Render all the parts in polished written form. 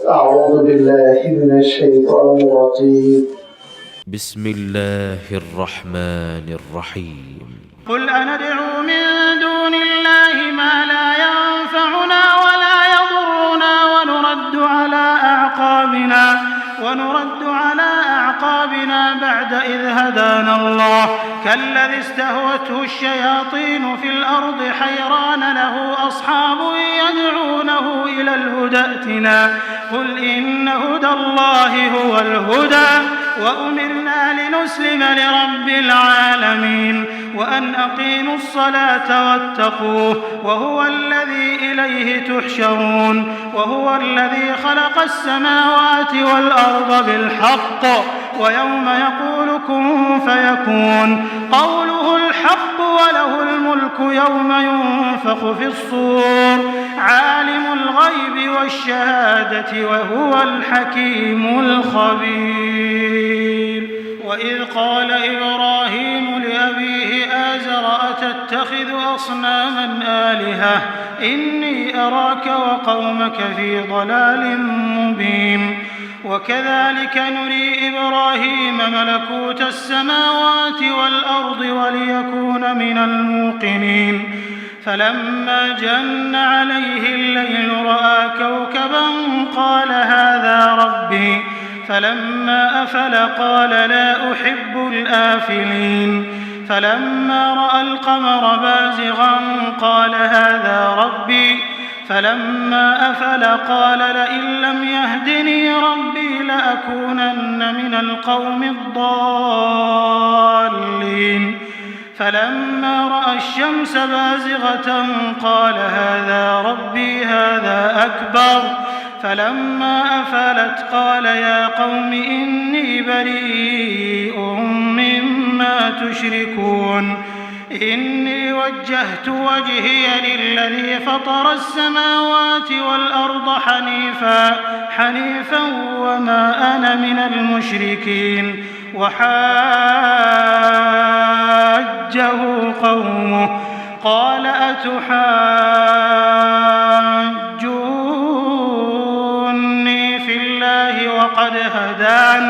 أعوذ بالله من الشيطان الرجيم. بسم الله الرحمن الرحيم. قل أندعو من دون الله ما لا ينفعنا ولا يضرنا ونرد على أعقابنا بعد إذ هدانا الله كالذي استهوته الشياطين في الأرض حيران له أصحاب يدعونه إلى الهدى ائتنا قل إن هدى الله هو الهدى وأمرنا لنسلم لرب العالمين وأن أقيموا الصلاة واتقوه وهو الذي إليه تحشرون وهو الذي خلق السماوات والأرض بالحق ويوم يقول كن فيكون قوله الحق وله الملك يوم ينفخ في الصور عالم الغيب والشهادة وهو الحكيم الخبير. وإذ قال إبراهيم لأبيه آزر أتتخذ أصناما آلهة إني أراك وقومك في ضلال مبين. وكذلك نري إبراهيم ملكوت السماوات والأرض وليكون من الموقنين فلما جن عليه الليل رأى كوكبا قال هذا ربي فلما أفل قال لا أحب الآفلين فلما رأى القمر بازغا قال هذا ربي فلما أفل قال لئن لم يهدني ربي لأكونن من القوم الضالين فلما رأى الشمس بازغة قال هذا ربي هذا أكبر فلما أفلت قال يا قوم إني بريء مما تشركون إني وجهت وجهي للذي فطر السماوات والأرض حنيفا وما أنا من المشركين. وحاجه قومه قال أتحاجوني في الله وقد هدان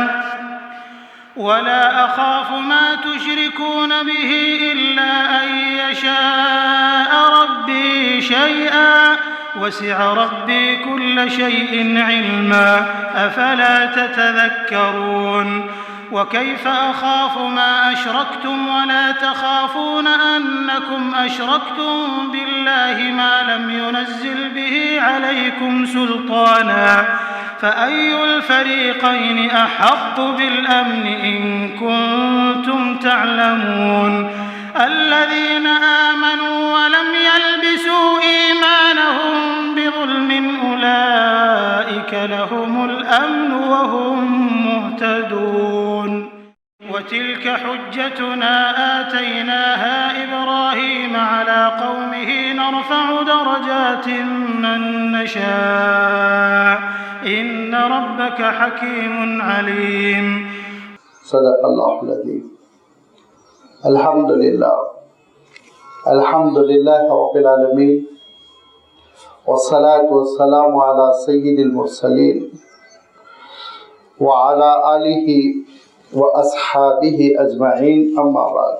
ولا أخاف ما تشركون به إلا أن يشاء ربي شيئا وسع ربي كل شيء علما أفلا تتذكرون. وكيف أخاف ما أشركتم ولا تخافون أنكم أشركتم بالله ما لم ينزل به عليكم سلطانا فأي الفريقين أحق بالأمن إن كنتم تعلمون. الذين آمنوا ولم يلبسوا إيمانهم بظلم أولئك لهم الأمن وهم مهتدون. وتلك حجتنا آتيناها إبراهيم على قومه نرفع درجات من نشاء إن ربك حكيم عليم. صدق الله العظيم. الحمد لله رب العالمين والصلاة والسلام على سيد المرسلين وعلى آله وأصحابه أجمعين أما بعد.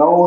9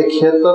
71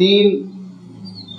3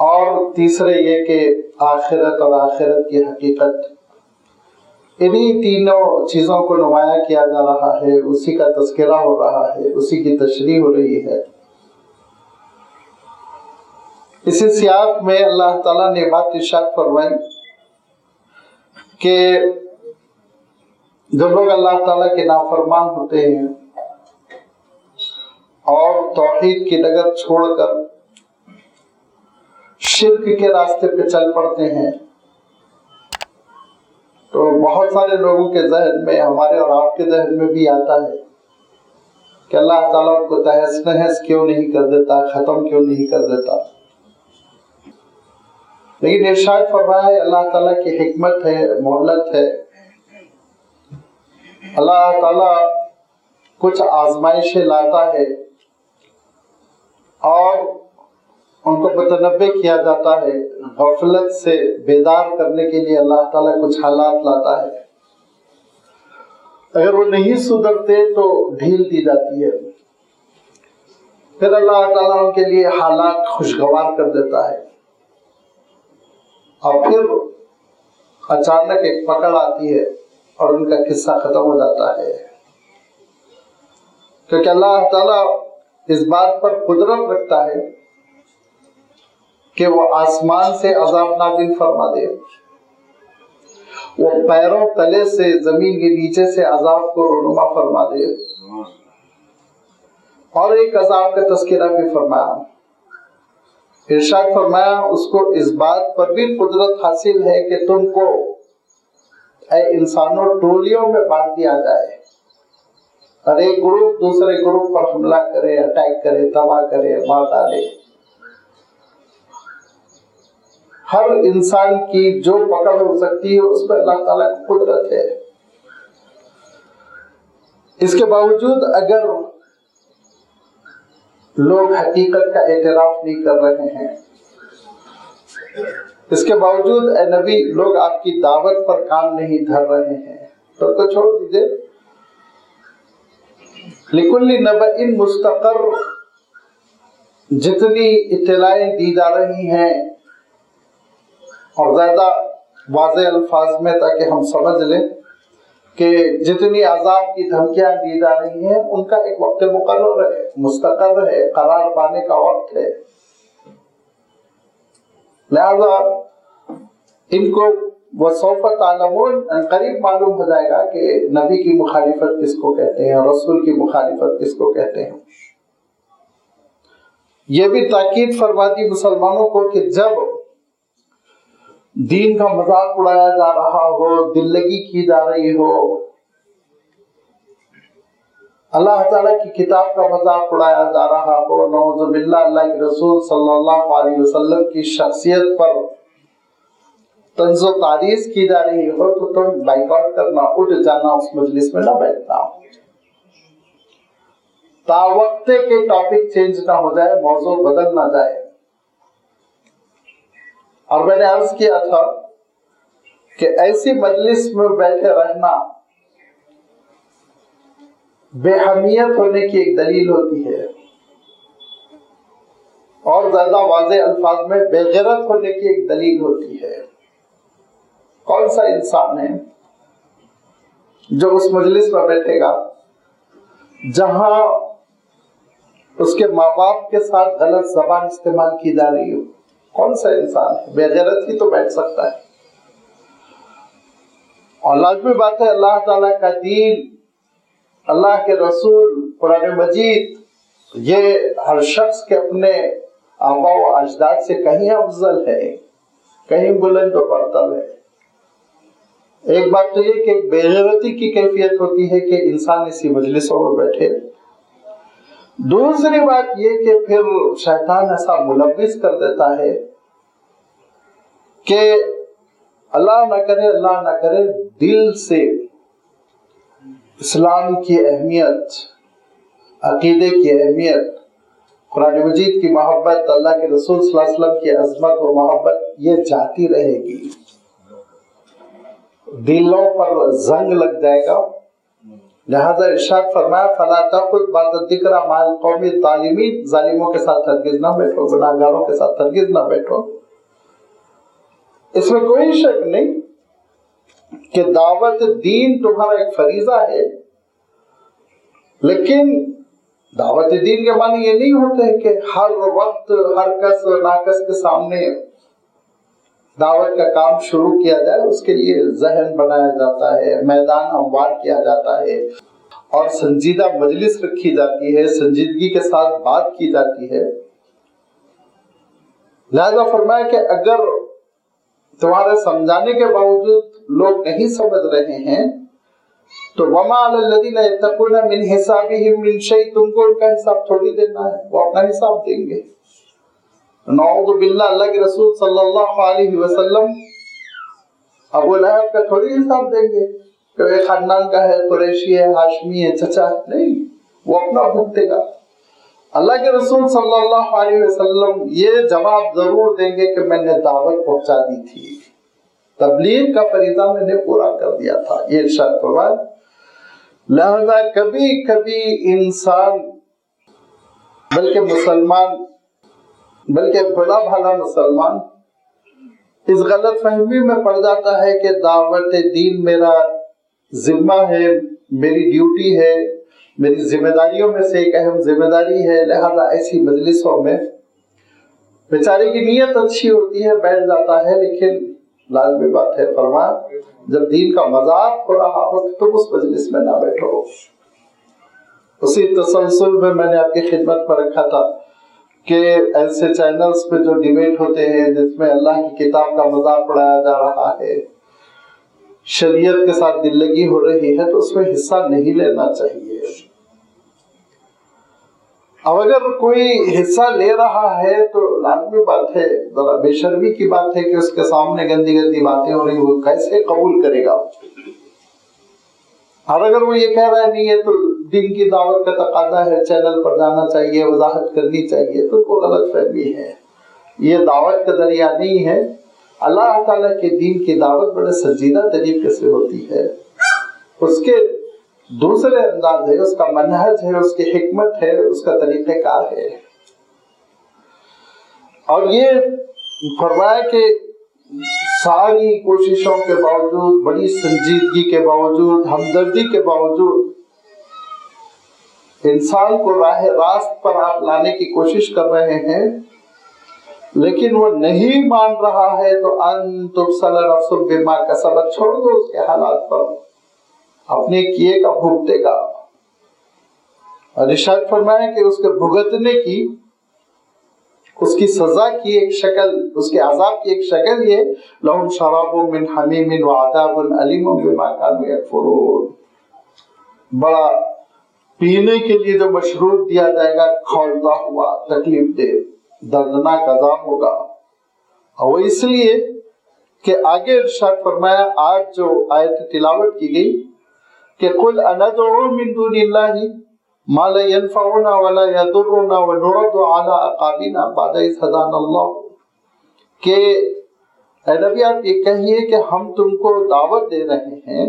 اور تیسرے یہ کہ آخرت اور آخرت کی حقیقت، انہی تینوں چیزوں کو نمایاں کیا جا رہا ہے، اسی کا تذکرہ ہو رہا ہے، اسی کی تشریح ہو رہی ہے۔ اسی سیاق میں اللہ تعالیٰ نے بات ارشاد فرمائی کہ جو لوگ اللہ تعالیٰ کے نافرمان ہوتے ہیں اور توحید کی ڈگر چھوڑ کر شرک کے راستے پہ چل پڑتے ہیں، تو بہت سارے لوگوں کے ذہن میں، ہمارے اور آپ کے ذہن میں بھی آتا ہے کہ اللہ تعالیٰ ان کو تہس نہس کیوں نہیں کر دیتا، ختم کیوں نہیں کر دیتا۔ لیکن ارشاد فرمایا ہے اللہ تعالیٰ کی حکمت ہے، مہلت ہے۔ اللہ تعالیٰ کچھ آزمائشیں لاتا ہے اور ان کو متنبع کیا جاتا ہے، غفلت سے بیدار کرنے کے لیے اللہ تعالیٰ کچھ حالات لاتا ہے۔ اگر وہ نہیں سدھرتے تو ڈھیل دی جاتی ہے، پھر اللہ تعالیٰ ان کے لیے حالات خوشگوار کر دیتا ہے، اور پھر اچانک ایک پکڑ آتی ہے اور ان کا قصہ ختم ہو جاتا ہے۔ کیونکہ اللہ تعالیٰ اس بات پر قدرت رکھتا ہے کہ وہ آسمان سے عذاب نازل فرما دے، وہ پیروں تلے سے، زمین کے نیچے سے عذاب کو رونما فرما دے، اور ایک عذاب کا تذکرہ بھی فرمایا۔ ارشاد فرمایا اس کو اس بات پر بھی قدرت حاصل ہے کہ تم کو اے انسانوں ٹولیوں میں بانٹ دیا جائے، اور ایک گروپ دوسرے گروپ پر حملہ کرے، اٹیک کرے، تباہ کرے، مار ڈالے۔ ہر انسان کی جو پکڑ ہو سکتی ہے اس پر اللہ تعالیٰ کی قدرت ہے۔ اس کے باوجود اگر لوگ حقیقت کا اعتراف نہیں کر رہے ہیں، اس کے باوجود اے نبی لوگ آپ کی دعوت پر کام نہیں دھر رہے ہیں، تو ان کو چھوڑ دیجئے۔ لِكُلِّ نَبَإٍ مُسْتَقَرٌّ، جتنی اطلاعیں دی جا رہی ہیں، اور زیادہ واضح الفاظ میں تاکہ ہم سمجھ لیں کہ جتنی عذاب کی دھمکیاں دی جا رہی ہیں ان کا ایک وقت مقرر ہے، مستقر ہے، قرار پانے کا وقت ہے، لہذا ان کو وَسَوْفَ تَعْلَمُونَ، قریب معلوم ہو جائے گا کہ نبی کی مخالفت کس کو کہتے ہیں، رسول کی مخالفت کس کو کہتے ہیں۔ یہ بھی تاکید فرما دی مسلمانوں کو کہ جب دین کا مذاق اڑایا جا رہا ہو، دل لگی کی جا رہی ہو، اللہ تعالیٰ کی کتاب کا مذاق اڑایا جا رہا ہو، نعوذ باللہ اللہ کے رسول صلی اللہ علیہ وسلم کی شخصیت پر طنز و تعریض کی جا رہی ہو، تو تم بائیکاٹ کرنا، اٹھ جانا، اس مجلس میں نہ بیٹھنا، تا وقت کے ٹاپک چینج نہ ہو جائے، موضوع بدل نہ جائے۔ اور میں نے عرض کیا تھا کہ ایسی مجلس میں بیٹھے رہنا بے حمیت ہونے کی ایک دلیل ہوتی ہے، اور زیادہ واضح الفاظ میں بے غیرت ہونے کی ایک دلیل ہوتی ہے۔ کون سا انسان ہے جو اس مجلس میں بیٹھے گا جہاں اس کے ماں باپ کے ساتھ غلط زبان استعمال کی جا رہی ہو؟ کون سا انسان ہے؟ بے غیرت ہی تو بیٹھ سکتا ہے۔ اور لازمی بات ہے اللہ تعالیٰ کا دین، اللہ کے رسول، قرآن مجید، یہ ہر شخص کے اپنے آباء و اجداد سے کہیں افضل ہے، کہیں بلند و برتر ہے۔ ایک بات تو یہ کہ بے غیرتی کی کیفیت ہوتی ہے کہ انسان اسی مجلسوں میں بیٹھے۔ دوسری بات یہ کہ پھر شیطان ایسا ملوث کر دیتا ہے کہ اللہ نہ کرے دل سے اسلام کی اہمیت، عقیدے کی اہمیت، قرآن مجید کی محبت، اللہ کے رسول صلی اللہ علیہ وسلم کی عظمت و محبت یہ جاتی رہے گی، دلوں پر زنگ لگ جائے گا، لہذا ارشاد فرمایا فلا تقعد بعد الذکر مع القوم الظالمین، ظالموں کے ساتھ ہرگز نہ بیٹھو، گناہگاروں کے ساتھ ہرگز نہ بیٹھو۔ اس میں کوئی شک نہیں کہ دعوت دین تمہارا ایک فریضہ ہے، لیکن دعوت دین کے معنی یہ نہیں ہوتے کہ ہر وقت ہر کس و ناکس کے سامنے دعوت کا کام شروع کیا جائے۔ اس کے لیے ذہن بنایا جاتا ہے، میدان ہموار کیا جاتا ہے، اور سنجیدہ مجلس رکھی جاتی ہے، سنجیدگی کے ساتھ بات کی جاتی ہے۔ لہذا فرمایا کہ اگر تمہارے سمجھانے کے باوجود لوگ نہیں سمجھ رہے ہیں تو وَمَا عَلَى الَّذِينَ يَتَّقُونَ مِنْ حِسَابِهِمْ مِنْ شَيْءٍ، تم کو ان کا حساب تھوڑی دینا ہے، وہ اپنا حساب دیں گے۔ نعوذ باللہ، اللہ کے رسول صلی اللہ علیہ وسلم ابو لہب کا تھوڑی حساب دیں گے کہ وہ خاندان کا ہے، قریشی ہے، ہاشمی ہے، چچا ہے، نہیں، وہ اپنا بھگتے گا۔ اللہ کے رسول صلی اللہ علیہ وسلم یہ جواب ضرور دیں گے کہ میں نے دعوت پہنچا دی تھی، تبلیغ کا فریضہ میں نے پورا کر دیا تھا، یہ ارشاد فرمایا۔ لہذا کبھی کبھی انسان، بلکہ مسلمان، بلکہ بھلا بھالا مسلمان اس غلط فہمی میں پڑ جاتا ہے کہ دعوت دین میرا ذمہ ہے، میری ڈیوٹی ہے، میری ذمہ داریوں میں سے ایک اہم ذمہ داری ہے، لہذا ایسی مجلسوں میں بیچارے کی نیت اچھی ہوتی ہے، بیٹھ جاتا ہے، لیکن لازمی بات ہے فرمایا جب دین کا مذاق ہو رہا ہو تو تم اس مجلس میں نہ بیٹھو۔ اسی تسلسل میں میں نے آپ کی خدمت پر رکھا تھا کہ ایسے چینلز پہ جو ڈیبیٹ ہوتے ہیں جس میں اللہ کی کتاب کا مذاق اڑایا جا رہا ہے، شریعت کے ساتھ دل لگی ہو رہی ہے، تو اس میں حصہ نہیں لینا چاہیے۔ اب اگر کوئی حصہ لے رہا ہے تو لازمی بات ہے، ذرا بے شرمی کی بات ہے کہ اس کے سامنے گندی گندی باتیں ہو رہی، وہ کیسے قبول کرے گا؟ اور اگر وہ یہ کہہ رہا ہے نہیں ہے تو دین کی دعوت کا تقاضا ہے، چینل پر جانا چاہیے، وضاحت کرنی چاہیے، تو وہ غلط فہمی ہے، یہ دعوت کا ذریعہ نہیں ہے۔ اللہ تعالیٰ کے دین کی دعوت بڑے سنجیدہ طریقے سے ہوتی ہے، اس کے دوسرے انداز ہے، اس کا منہج ہے، اس کی حکمت ہے، اس کا طریقہ کار ہے۔ اور یہ فرمایا کہ ساری کوششوں کے باوجود، بڑی سنجیدگی کے باوجود، ہمدردی کے باوجود انسان کو راہ راست پر آپ لانے کی کوشش کر رہے ہیں، لیکن وہ نہیں مان رہا ہے تو ان تبصر نفس بما کسبت، چھوڑ دو اس کے حالات پر، اپنے کیے کا بھگتے گا۔ اور ارشاد فرمایا کہ اس کے بھگتنے کی، اس کی سزا کی ایک شکل، اس کے عذاب کی ایک شکل یہ لہم شراب من حمیم وعذاب علیم بما کانوا یکفرون، بڑا پینے کے لیے جو مشروب دیا جائے گا کھولتا ہوا، تکلیف دہ، دردناک عذاب ہوگا۔ اور وہ اس لیے کہ آگے ارشاد فرمایا، آج جو آیت تلاوت کی گئی کہ قل اندعو من دون اللہ ما لا ينفعنا ولا يضرنا ونرد على اعقابنا بعد اذ هدانا اللہ، کہ اے نبی آپ یہ کہیے کہ ہم تم کو دعوت دے رہے ہیں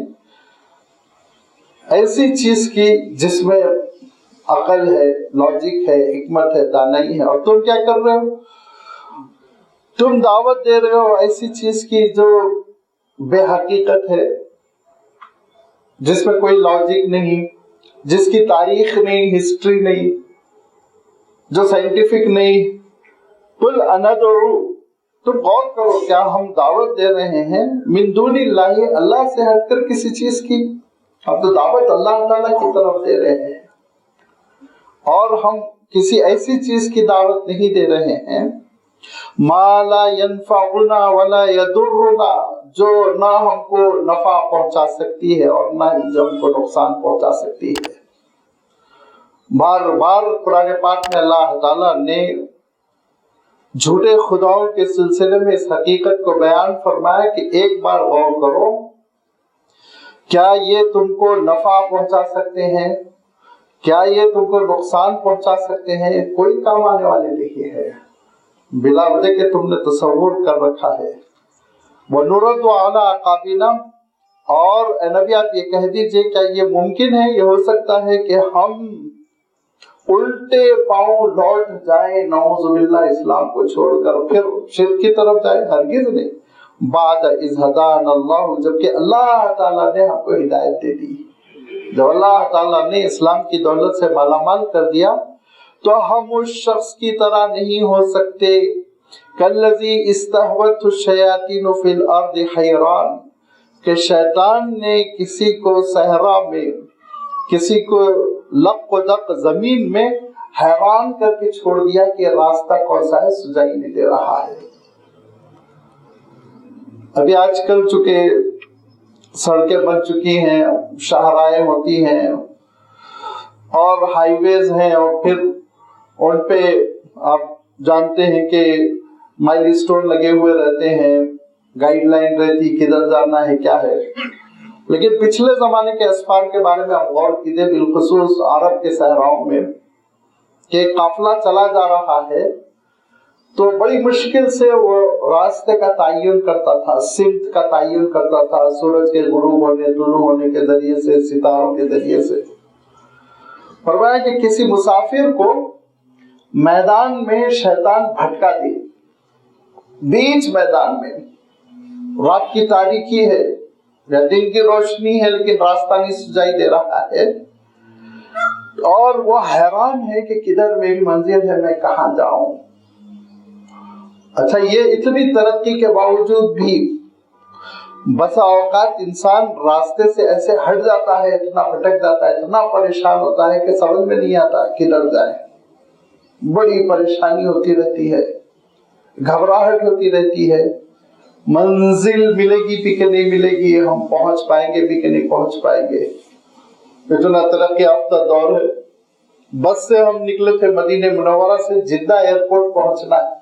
ایسی چیز کی جس میں عقل ہے، لاجک ہے، حکمت ہے، دانائی ہے، اور تم کیا کر رہے ہو؟ تم دعوت دے رہے ہو ایسی چیز کی جو بے حقیقت ہے، جس میں کوئی لاجک نہیں، جس کی تاریخ نہیں، ہسٹری نہیں، جو سائنٹیفک نہیں۔ قل اندعو، تم غور کرو، کیا ہم دعوت دے رہے ہیں من دون اللہ، اللہ سے ہٹ کر کسی چیز کی؟ ہم تو دعوت اللہ تعالیٰ کی طرف دے رہے ہیں، اور ہم کسی ایسی چیز کی دعوت نہیں دے رہے ہیں ما لا ينفعنا ولا يضرنا، جو نہ ہم کو نفع پہنچا سکتی ہے اور نہ ہی جو ہم کو نقصان پہنچا سکتی ہے۔ بار بار قرآن پاک میں اللہ تعالیٰ نے جھوٹے خداؤں کے سلسلے میں اس حقیقت کو بیان فرمایا کہ ایک بار غور کرو، کیا یہ تم کو نفع پہنچا سکتے ہیں؟ کیا یہ تم کو نقصان پہنچا سکتے ہیں؟ کوئی کام آنے والے نہیں ہے، بلا وجہ کہ تم نے تصور کر رکھا ہے۔ وَنُرَدُّ عَلَىٰ أَعْقَابِنَا، اور اے نبی آپ یہ کہہ دیجئے کیا یہ ممکن ہے، یہ ہو سکتا ہے کہ ہم الٹے پاؤں لوٹ جائیں نعوذ باللہ اسلام کو چھوڑ کر پھر شرک کی طرف جائیں؟ ہرگز نہیں۔ بعد اذ ہدانا اللہ، جبکہ اللہ تعالیٰ نے ہم کو ہدایت دے دی، جب اللہ تعالیٰ نے اسلام کی دولت سے مالا مال کر دیا تو ہم اس شخص کی طرح نہیں ہو سکتے کالذی استہوتہ الشیاطین فی الارض حیران، کہ شیطان نے کسی کو صحرا میں، کسی کو لق و دق زمین میں حیران کر کے چھوڑ دیا کہ راستہ کون سا ہے، سجائی نہیں دے رہا ہے۔ ابھی آج کل چونکہ سڑکیں بن چکی ہیں، شاہراہیں ہوتی ہیں اور ہائی ویز ہیں، اور پھر ان پہ آپ جانتے ہیں کہ مائل سٹون لگے ہوئے رہتے ہیں، گائیڈ لائن رہتی کدھر جانا ہے کیا ہے۔ لیکن پچھلے زمانے کے اسفار کے بارے میں آپ غور کیجئے، بالخصوص عرب کے صحراؤں میں، کہ قافلہ چلا جا رہا ہے تو بڑی مشکل سے وہ راستے کا تعین کرتا تھا، سمت کا تعین کرتا تھا، سورج کے غروب ہونے طلوع ہونے کے ذریعے سے، ستاروں کے ذریعے سے۔ فرمایا کہ کسی مسافر کو میدان میں شیطان بھٹکا دے، بیچ میدان میں، رات کی تاریکی ہے یا دن کی روشنی ہے لیکن راستہ نہیں سجائی دے رہا ہے، اور وہ حیران ہے کہ کدھر میری منزل ہے، میں کہاں جاؤں۔ اچھا، یہ اتنی ترقی کے باوجود بھی بسا اوقات انسان راستے سے ایسے ہٹ جاتا ہے، اتنا بھٹک جاتا ہے، اتنا پریشان ہوتا ہے کہ سمجھ میں نہیں آتا کدھر جائے۔ بڑی پریشانی ہوتی رہتی ہے، گھبراہٹ ہوتی رہتی ہے، منزل ملے گی بھی کہ نہیں ملے گی، ہم پہنچ پائیں گے بھی کہ نہیں پہنچ پائیں گے۔ اتنا ترقی یافتہ دور ہے۔ بس سے ہم نکلے تھے مدینہ منورہ سے، جدہ ایئرپورٹ پہنچنا ہے،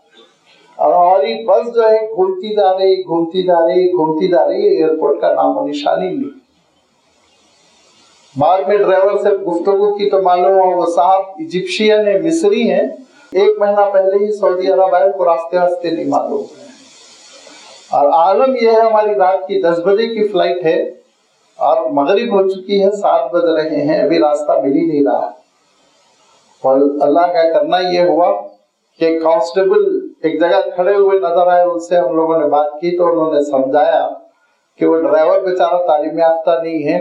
اور ہماری بس جو ہے گھومتی جا رہی ہے، ایئرپورٹ کا نام و نشان ہی نہیں۔ بعد میں ڈرائیور سے گفتگو کی تو معلوم ہوا وہ صاحب ایجپشین ہے، مصری ہیں، 1 مہینہ پہلے ہی سعودی عرب آئے، کو راستے نہیں معلوم ہے۔ اور عالم یہ ہے، ہماری رات کی 10 بجے کی فلائٹ ہے اور مغرب ہو چکی ہے، 7 بج رہے ہیں، ابھی راستہ مل ہی نہیں رہا۔ اور اللہ کا کرنا یہ ہوا کہ کانسٹیبل ایک جگہ کھڑے ہوئے نظر آئے، ان سے ہم لوگوں نے بات کی تو انہوں نے سمجھایا کہ وہ ڈرائیور بیچارہ تعلیم یافتہ نہیں ہے،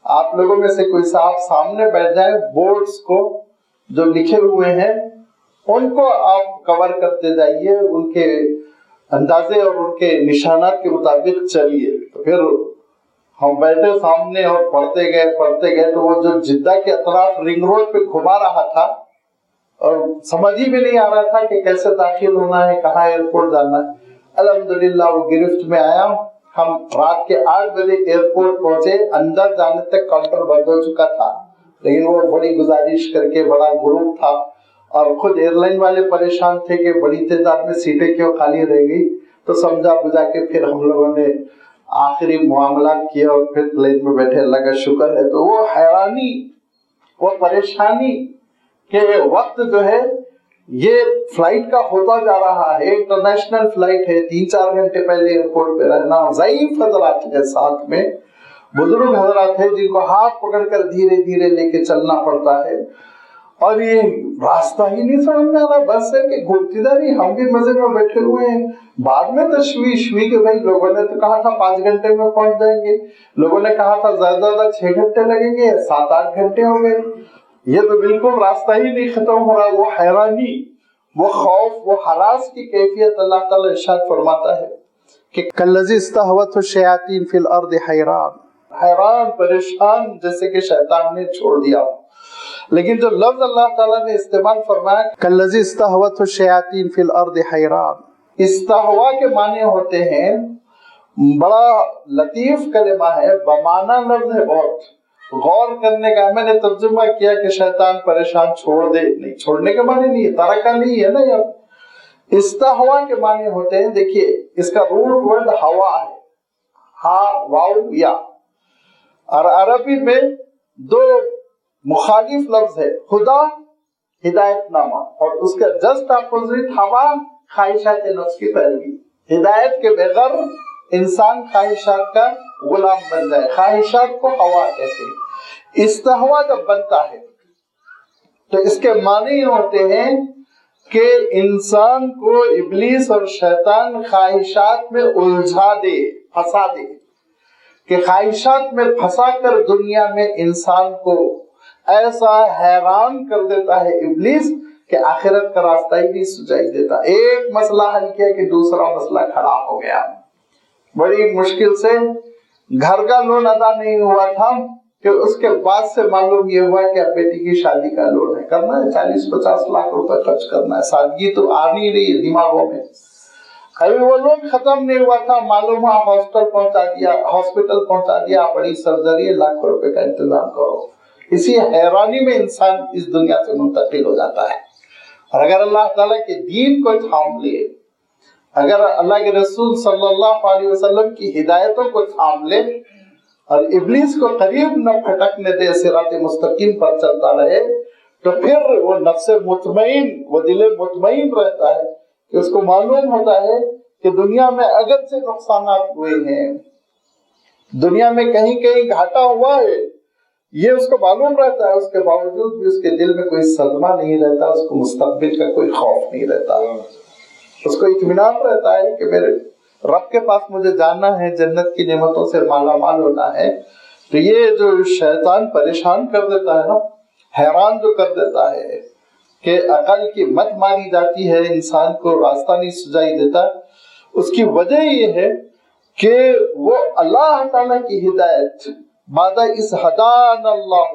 آپ لوگوں میں سے کوئی صاحب سامنے بیٹھ جائے، بورڈز کو جو لکھے ہوئے ہیں ان کو آپ کور کرتے جائیے، ان کے اندازے اور ان کے نشانات کے مطابق چلیے۔ تو پھر ہم بیٹھے سامنے اور پڑھتے گئے تو وہ جو جدہ کے اطراف رنگ روڈ پہ گھما رہا تھا اور سمجھ ہی بھی نہیں آ رہا تھا کہ کیسے داخل ہونا ہے، کہاں ایئرپورٹ جانا ہے۔ الحمدللہ وہ گرفت میں آیا، ہم رات کے 8 بجے ایئرپورٹ پہنچے، اندر جانے تک کاؤنٹر بند ہو چکا تھا، لیکن وہ بڑی گزارش کر کے، بڑا گروپ تھا اور خود ایئر لائن والے پریشان تھے کہ بڑی تعداد میں سیٹیں کیوں خالی رہ گئی، تو سمجھا بجھا کے پھر ہم لوگوں نے آخری معاملات کیا اور پھر پلین میں بیٹھے، اللہ کا شکر ہے۔ تو وہ حیرانی، وہ پریشانی کہ وقت جو ہے یہ فلائٹ کا ہوتا جا رہا ہے، انٹرنیشنل فلائٹ ہے، 3-4 گھنٹے پہلے ایئرپورٹ پہ رہنا، ضعیف حضرات ہیں ساتھ میں، بزرگ حضرات ہیں جن کو ہاتھ پکڑ کر دھیرے دھیرے لے کے چلنا پڑتا ہے، اور یہ راستہ ہی نہیں سمجھ میں آ رہا، بس ہے کہ گھومتی جا رہی، ہم بھی مزے میں بیٹھے ہوئے ہیں۔ بعد میں تشویش ہوئی کہ بھائی لوگوں نے تو کہا تھا 5 گھنٹے میں پہنچ جائیں گے، لوگوں نے کہا تھا زیادہ 6 گھنٹے لگیں گے، 7-8 گھنٹے ہو گئے، یہ تو بالکل راستہ ہی نہیں ختم ہو رہا۔ وہ حیرانی، وہ خوف، وہ ہراس کی کیفیت اللہ تعالیٰ ارشاد فرماتا ہے کہ کالذی استہوتہ الشیاطین فی الارض حیران، پریشان، جیسے کہ شیطان نے چھوڑ دیا۔ لیکن جو لفظ اللہ تعالیٰ نے استعمال فرمایا کالذی استہوتہ الشیاطین فی الارض حیران، استہوا کے معنی ہوتے ہیں، بڑا لطیف کلمہ ہے، بمعنی لفظ ہے، بہت غور کرنے کا۔ میں نے ترجمہ کیا کہ شیطان پریشان چھوڑ دے، نہیں، چھوڑنے کے معنی نہیں ہے، ترکہ نہیں ہے نا، یہ استہوا کے معنی ہوتے ہیں۔ دیکھیے اس کا روٹ ورڈ ہوا ہے، ہا واو یا، اور عربی میں 2 مخالف لفظ ہے، خدا ہدایت نامہ، اور اس کا جسٹ اپوزٹ ہوا خواہشات نفس کی پیروی۔ ہدایت کے بغیر انسان خواہشات کا غلام بن جائے. خواہشات کو ہوا کہتے ہیں. استہوا جب بنتا ہے تو اس کے معنی یہ ہوتے ہیں کہ انسان کو ابلیس اور شیطان خواہشات میں الجھا دے، پھنسا دے، کہ خواہشات میں پھنسا کر دنیا میں انسان کو ایسا حیران کر دیتا ہے ابلیس کہ آخرت کا راستہ ہی نہیں سجائی دیتا. ایک مسئلہ حل کیا کہ دوسرا مسئلہ کھڑا ہو گیا. بڑی مشکل سے گھر کا لون ادا نہیں ہوا تھا کہ اس کے بعد سے معلوم یہ ہوا کہ اب بیٹی کی شادی کا لون ہے، کرنا ہے 40-50 لاکھ روپے خرچ کرنا ہے. سادگی تو آ نہیں رہی ہے دماغوں میں. ابھی وہ لون ختم نہیں ہوا تھا، معلوم ہوا ہاسپٹل پہنچا دیا، بڑی سرجری ہے، لاکھوں روپے کا انتظام کرو. اسی حیرانی میں انسان اس دنیا سے منتقل ہو جاتا ہے. اور اگر اللہ تعالیٰ کے دین کو تھام لے، اگر اللہ کے رسول صلی اللہ علیہ وسلم کی ہدایتوں کو تھام لے اور ابلیس کو قریب نہ پھٹکنے دے، صراط مستقیم پر چلتا رہے، تو پھر وہ نفس مطمئن، وہ دل مطمئن رہتا ہے کہ اس کو معلوم ہوتا ہے کہ دنیا میں اگر سے نقصانات ہوئے ہیں، دنیا میں کہیں کہیں گھاٹا ہوا ہے، یہ اس کو معلوم رہتا ہے. اس کے باوجود بھی اس کے دل میں کوئی صدمہ نہیں رہتا، اس کو مستقبل کا کوئی خوف نہیں رہتا. اس کو اطمینان رہتا ہے کہ میرے رب کے پاس مجھے جانا ہے، جنت کی نعمتوں سے مالا مال ہونا ہے. تو یہ جو شیطان پریشان کر دیتا ہے نا، حیران جو کر دیتا ہے کہ عقل کی مت ماری جاتی ہے، انسان کو راستہ نہیں سجائی دیتا، اس کی وجہ یہ ہے کہ وہ اللہ تعالیٰ کی ہدایت بعد اس ہدان اللہ،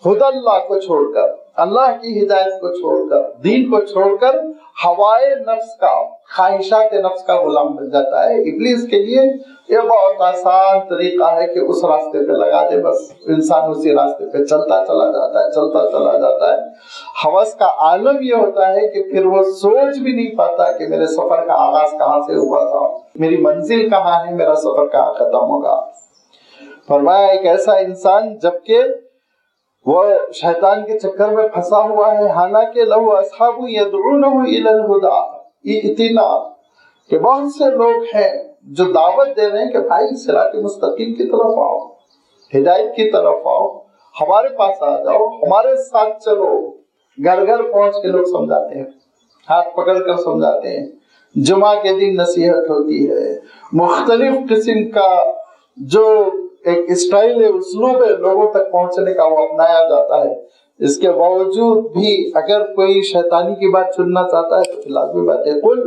خدا اللہ کو چھوڑ کر، اللہ کی ہدایت کو چھوڑ کر، دین کو چھوڑ کر ہوائے نفس کا، خواہشات نفس کا غلام بن جاتا ہے. ابلیس کے لیے یہ بہت آسان طریقہ ہے کہ اس راستے پہ لگا دے، بس انسان اسی راستے پہ چلتا چلا جاتا ہے. ہوس کا عالم یہ ہوتا ہے کہ پھر وہ سوچ بھی نہیں پاتا کہ میرے سفر کا آغاز کہاں سے ہوا تھا، میری منزل کہاں ہے، میرا سفر کہاں ختم ہوگا. فرمایا ایک ایسا انسان جبکہ وہ شیطان کے چکر میں پھنسا ہوا ہے، حالانکہ لہو اصحاب یدعونہ الی الہدی اتنا، کہ بہت سے لوگ ہیں جو دعوت دے رہے ہیں کہ بھائی صراط مستقیم کی طرف آؤ، ہدایت کی طرف آؤ، ہمارے پاس آ جاؤ، ہمارے ساتھ چلو. گھر گھر پہنچ کے لوگ سمجھاتے ہیں، ہاتھ پکڑ کر سمجھاتے ہیں. جمعہ کے دن نصیحت ہوتی ہے، مختلف قسم کا جو ایک اسٹائل ہے، اسلوب ہے لوگوں تک پہنچنے کا، وہ اپنایا جاتا ہے. اس کے باوجود بھی اگر کوئی شیطانی کی بات سننا چاہتا ہے تو لازمی بات ہے، قل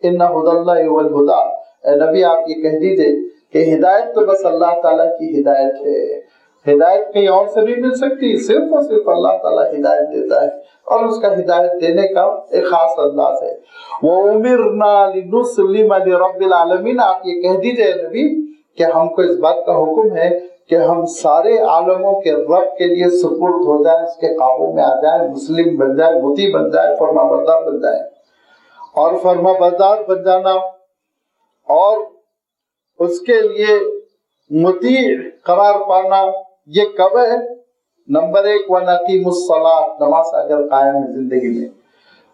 ان ھدی اللہ ھو الھدی، اے نبی آپ یہ کہہ دیجئے کہ ہدایت تو بس اللہ تعالیٰ کی ہدایت ہے، ہدایت کہیں اور سے نہیں مل سکتی، صرف اور صرف اللہ تعالیٰ ہدایت دیتا ہے، اور اس کا ہدایت دینے کا ایک خاص انداز ہے. وَأُمِرْنَا لِنُسْلِمَ لِرَبِّ الْعَالَمِينَ، آپ یہ کہہ دیجئے نبی کہ ہم کو اس بات کا حکم ہے کہ ہم سارے عالموں کے رب کے لیے سپرد ہو جائیں، اس کے قابو میں آ جائیں، مسلم بن جائیں، مطیع بن جائیں، فرما بردار بن جائیں. اور فرما بردار بن جانا اور اس کے لیے مطیع قرار پانا یہ کب ہے؟ نمبر 1 وَنَقِيمُ الصَّلَاةَ، نماز اگر قائم ہے زندگی میں،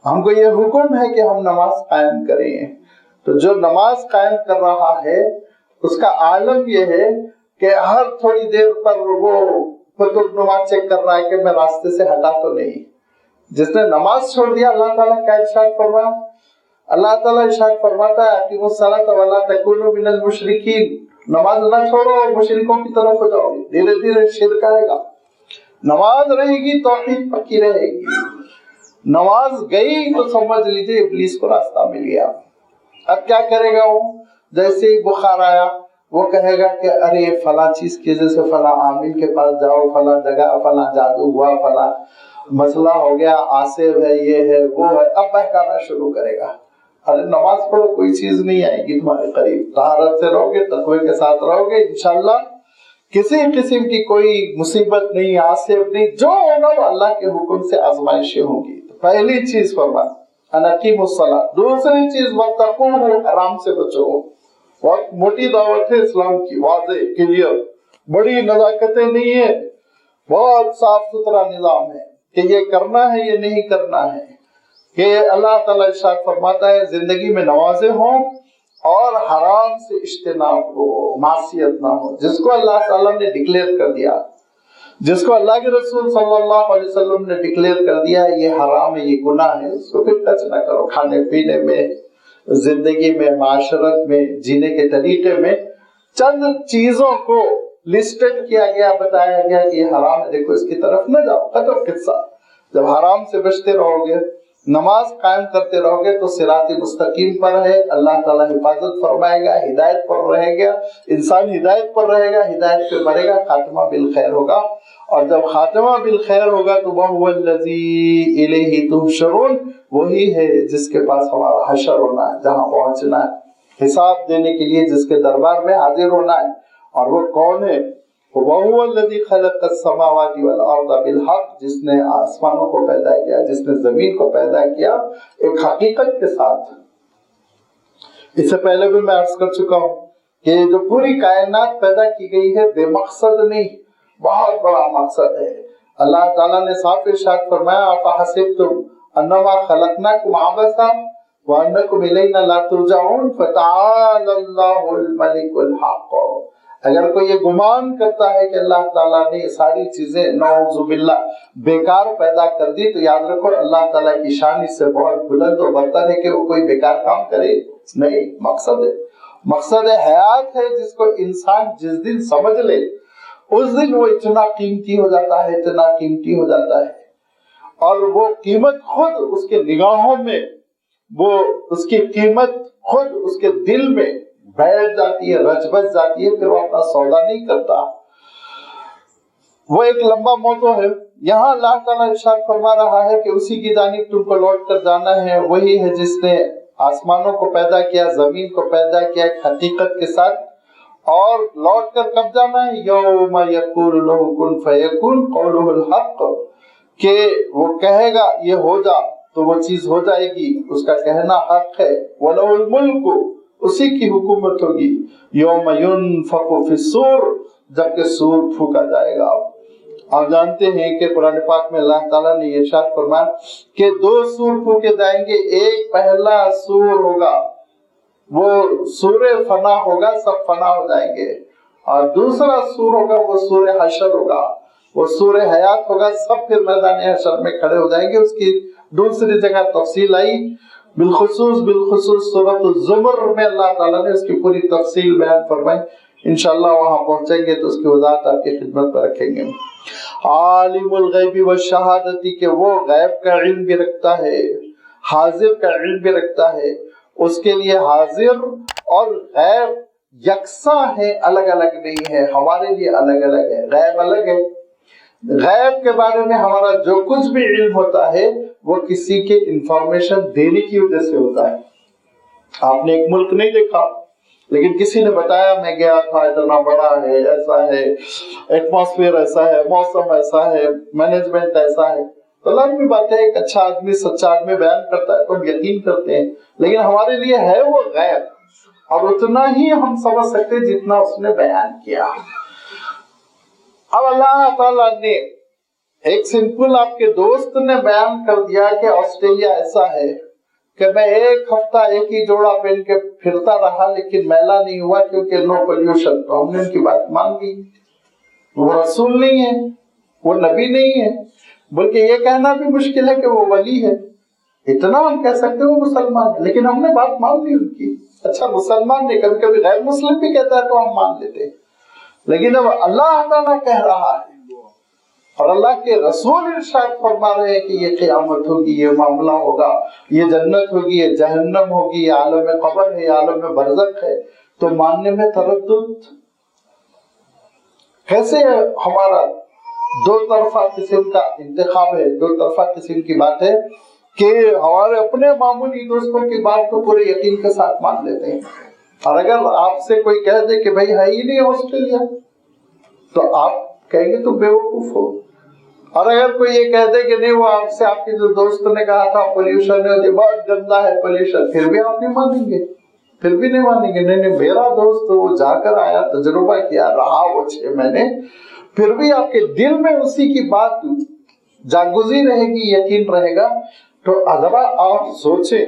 ہم کو یہ حکم ہے کہ ہم نماز قائم کریں. تو جو نماز قائم کر رہا ہے اس کا عالم یہ ہے کہ ہر تھوڑی دیر پر وہ قطب نماز چیک کر رہا ہے کہ میں راستے سے ہٹا تو نہیں. جس نے نماز چھوڑ دیا، اللہ تعالیٰ کیا ارشاد فرمایا؟ اللہ تعالیٰ ارشاد فرماتا ہے اقیموا الصلاۃ ولا تکونوا من المشرکین، نماز نہ چھوڑو اور مشرکوں کی طرف ہو جاؤ. دھیرے دھیرے شرک آئے گا. نماز رہے گی توحید پکی رہے گی، نماز گئی تو سمجھ لیجیے ابلیس کو راستہ مل گیا. اب کیا کرے گا وہ؟ جیسے ہی بخار آیا وہ کہے گا کہ ارے فلاں چیز کی وجہ سے فلاں عامل کے پاس جاؤ، فلاں جگہ فلاں جادو ہوا، فلاں مسئلہ ہو گیا، آصف ہے، یہ ہے وہ ہے. اب بہکانا شروع کرے گا. ارے نماز پڑھو، کوئی چیز نہیں آئے گی تمہارے قریب، طہارت سے رہو گے، تقوی کے ساتھ رہو گے، انشاءاللہ کسی قسم کی کوئی مصیبت نہیں، آصف نہیں، جو ہوگا وہ اللہ کے حکم سے آزمائشیں ہوں گی. تو پہلی چیز فرما انقیم الصلاۃ. دوسری چیز وَاتَّقُوهُ، حرام سے بچو. بہت موٹی دعوت ہے اسلام کی، واضح، کلیئر، بڑی نزاکتیں نہیں ہے، بہت صاف ستھرا نظام ہے کہ یہ کرنا ہے یہ نہیں کرنا ہے. کہ اللہ تعالیٰ ارشاد فرماتا ہے زندگی میں نمازیں ہوں اور حرام سے اجتناب ہو، معصیت نہ ہو، جس کو اللہ تعالیٰ نے ڈکلیئر کر دیا، جس کو اللہ کے رسول صلی اللہ علیہ وسلم نے ڈکلیئر کر دیا یہ حرام ہے، یہ گناہ ہے، اس کو پھر ٹچ نہ کرو۔ کھانے پینے میں، زندگی میں، معاشرت میں، جینے کے طریقے میں چند چیزوں کو لسٹڈ کیا گیا، بتایا گیا کہ یہ حرام ہے، دیکھو اس کی طرف نہ جاؤ، ختم قصہ۔ جب حرام سے بچتے رہو گے، نماز قائم کرتے رہو گے تو صراط مستقیم پر ہے، اللہ تعالیٰ حفاظت فرمائے گا، ہدایت پر رہے گا، انسان ہدایت پر رہے گا، ہدایت پہ مرے گا، خاتمہ بالخیر ہوگا۔ اور جب خاتمہ بالخیر ہوگا تو وَهُوَ الَّذِي إِلَيْهِ تُحْشَرُونَ، وہی ہے جس کے پاس ہمارا حشر ہونا ہے، جہاں پہنچنا ہے، حساب دینے کے لیے جس کے دربار میں حاضر ہونا ہے۔ اور وہ کون ہے؟ وَهُوَ الَّذِي خَلَقَ السَّمَاوَاتِ وَالْأَرْضَ بِالْحَقِّ، جس نے آسمانوں کو پیدا کیا، جس نے زمین کو پیدا کیا ایک حقیقت کے ساتھ۔ اس سے پہلے بھی میں عرض کر چکا ہوں کہ جو پوری کائنات پیدا کی گئی ہے بے مقصد نہیں، بہت بڑا مقصد ہے۔ اللہ تعالیٰ نے صاف ارشاد فرمایا أَفَحَسِبْتُمْ أَنَّمَا خَلَقْنَاكُمْ عَبَثًا وَأَنَّكُمْ إِلَيْنَا لَا تُرْجَعُونَ فَتَعَالَى اللَّهُ الْمَلِكُ الْحَقُّ۔ اگر کوئی یہ گمان کرتا ہے کہ اللہ تعالیٰ نے یہ ساری چیزیں نعوذ باللہ بیکار پیدا کر دی، تو یاد رکھو اللہ تعالیٰ کی شان اس سے بہت بلند و برتر ہے کہ وہ کوئی بیکار کام کرے نہیں۔ مقصد حیات ہے جس کو انسان جس دن سمجھ لے اس دن وہ اتنا قیمتی ہو جاتا ہے، اتنا قیمتی ہو جاتا ہے، اور وہ قیمت خود اس کے نگاہوں میں، وہ اس کی قیمت خود اس کے دل میں بیٹھ جاتی ہے، رچ بس جاتی ہے، پھر وہ اپنا سودا نہیں کرتا۔ وہ ایک لمبا موضوع ہے۔ یہاں اللہ تعالیٰ ارشاد فرما رہا ہے کہ اسی کی جانب تم کو لوٹ کر جانا ہے، وہی ہے جس نے آسمانوں کو پیدا کیا، زمین کو پیدا کیا ایک حقیقت کے ساتھ، اور لوٹ کر کب جانا ہے؟ یوم یقول لہ کن فیکون، قولہ الحق، کہ وہ کہے گا یہ ہو جا تو وہ چیز ہو جائے گی، اس کا کہنا حق ہے۔ وَلَهُ الْمُلْكُ، اسی کی حکومت ہوگی۔ یوم ينفخ فی الصور، جب کہ سور پھونکا جائے گا۔ آپ جانتے ہیں کہ قرآن پاک میں اللہ تعالیٰ نے ارشاد فرمایا کہ 2 سور پھونکے جائیں گے، ایک پہلا سور ہوگا وہ سور فنا ہوگا، سب فنا ہو جائیں گے، اور دوسرا سور ہوگا وہ سور حشر ہوگا، وہ سور حیات ہوگا، سب پھر میدان حشر میں کھڑے ہو جائیں گے۔ اس کی دوسری جگہ تفصیل آئی، بالخصوص سورۃ الزمر میں اللہ تعالیٰ نے اس کی پوری تفصیل بیان فرمائی۔ انشاءاللہ وہاں پہنچیں گے تو اس کی وضاحت آپ کی خدمت پر رکھیں گے۔ عالم الغیب والشہادتی، کہ وہ غیب کا علم بھی رکھتا ہے، حاضر کا علم بھی رکھتا ہے، اس کے لیے حاضر اور غیب یکساں ہے، الگ الگ نہیں ہے، ہمارے لیے الگ الگ ہے، غیب الگ ہے۔ غیب کے بارے میں ہمارا جو کچھ بھی علم ہوتا ہے وہ کسی کے انفارمیشن دینے کی وجہ سے ہوتا ہے۔ آپ نے ایک ملک نہیں دیکھا لیکن کسی نے بتایا میں گیا تھا، اتنا بڑا ہے، ایسا ہے، ایٹماسفیئر ایسا ہے، موسم ایسا ہے، مینجمنٹ ایسا ہے، تو لازمی بات ہے ایک اچھا آدمی سچا آدمی بیان کرتا ہے تو ہم یقین کرتے ہیں، لیکن ہمارے لیے ہے وہ غیب، اور اتنا ہی ہم سمجھ سکتے جتنا اس نے بیان کیا۔ اب اللہ تعالیٰ نے ایک سمپل آپ کے دوست نے بیان کر دیا کہ آسٹریلیا ایسا ہے کہ میں ایک ہفتہ ایک ہی جوڑا پہن کے پھرتا رہا لیکن میلا نہیں ہوا کیونکہ نو پولیوشن، تو ہم نے ان کی بات مان لی۔ وہ رسول نہیں ہے، وہ نبی نہیں ہے، بلکہ یہ کہنا بھی مشکل ہے کہ وہ ولی ہے، اتنا ہم کہہ سکتے ہیں وہ مسلمان ہے، لیکن ہم نے بات مان لی ان کی۔ اچھا مسلمان نے کبھی کبھی غیر مسلم بھی کہتا ہے تو ہم مان لیتے ہیں، لیکن اب اللہ تعالیٰ کہہ رہا ہے اور اللہ کے رسول ارشاد فرما رہے ہیں کہ یہ قیامت ہوگی، یہ معاملہ ہوگا، یہ جنت ہوگی، یہ جہنم ہوگی، یہ عالم قبر ہے، یہ عالم برزخ ہے، تو ماننے میں تردد کیسے؟ ہمارا دو طرفہ قسم کا انتخاب ہے، دو طرفہ قسم کی بات ہے کہ ہمارے اپنے معمولی دوستوں کی بات کو پورے یقین کے ساتھ مان لیتے ہیں، اور اگر آپ سے کوئی کہہ دے کہ بھائی ہے ہی نہیں آسٹریلیا تو آپ کہیں گے تو بیوقوف ہو، اور اگر کوئی یہ کہہ دے کہ نہیں وہ آپ سے آپ کے جو دوست نے کہا تھا پولیوشن ہے بہت گندا ہے پولیوشن، پھر بھی آپ نہیں مانیں گے، پھر بھی نہیں مانیں گے۔ نہیں میرا دوست وہ جا کر آیا، تجربہ کیا، رہا وہ 6 مہینے، پھر بھی آپ کے دل میں اسی کی بات جاگزی رہے گی، یقین رہے گا۔ تو ذرا آپ سوچیں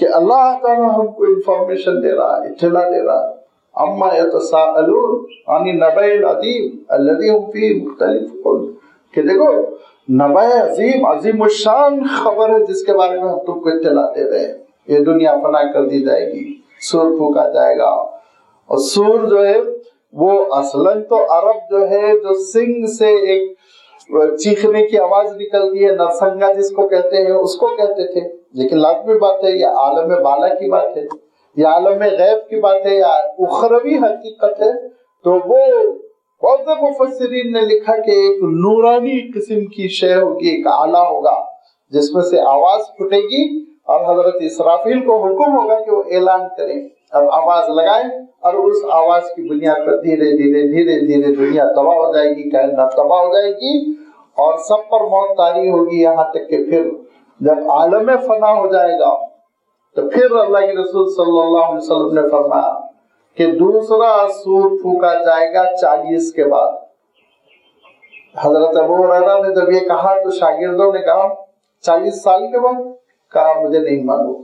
کہ اللہ تعالیٰ ہم کو انفارمیشن دے رہا ہے، اطلاع دے رہا ہے، اما یتساءلون عن النبأ العظیم الذی هم فیہ مختلفون، کہ دیکھو نبأ عظیم، عظیم الشان خبر ہے جس کے بارے میں ہم تم کو اطلاع دے رہے ہیں۔ یہ دنیا فنا کر دی جائے گی، سور پھونکا جائے گا، اور سور جو ہے وہ اصلاً تو عرب جو ہے جو سنگ سے ایک چیخنے کی آواز نکلتی ہے، نرسنگا جس کو کہتے ہیں، اس کو کہتے تھے، لیکن لازمی بات ہے یہ عالم بالا کی بات ہے، یہ عالم غیب کی بات ہے، یا اخروی حقیقت ہے۔ تو وہ بہت سے مفسرین نے لکھا کہ ایک نورانی قسم کی شے ہوگی، ایک آلہ ہوگا جس میں سے آواز پھٹے گی، اور حضرت اسرافیل کو حکم ہوگا کہ وہ اعلان کریں اور آواز لگائیں، اور اس آواز کی بنیاد پر دھیرے دھیرے دھیرے دھیرے دنیا تباہ ہو جائے گی، کائنات تباہ ہو جائے گی، اور سب پر موت طاری ہوگی، یہاں تک کہ پھر جب عالم فنا ہو جائے گا تو پھر اللہ کے رسول صلی اللہ علیہ وسلم نے فرمایا کہ دوسرا سور پھونکا جائے گا 40 کے بعد۔ حضرت ابو ہریرہ نے جب یہ کہا تو شاگردوں نے کہا 40 سال کے بعد؟ کہا مجھے نہیں معلوم۔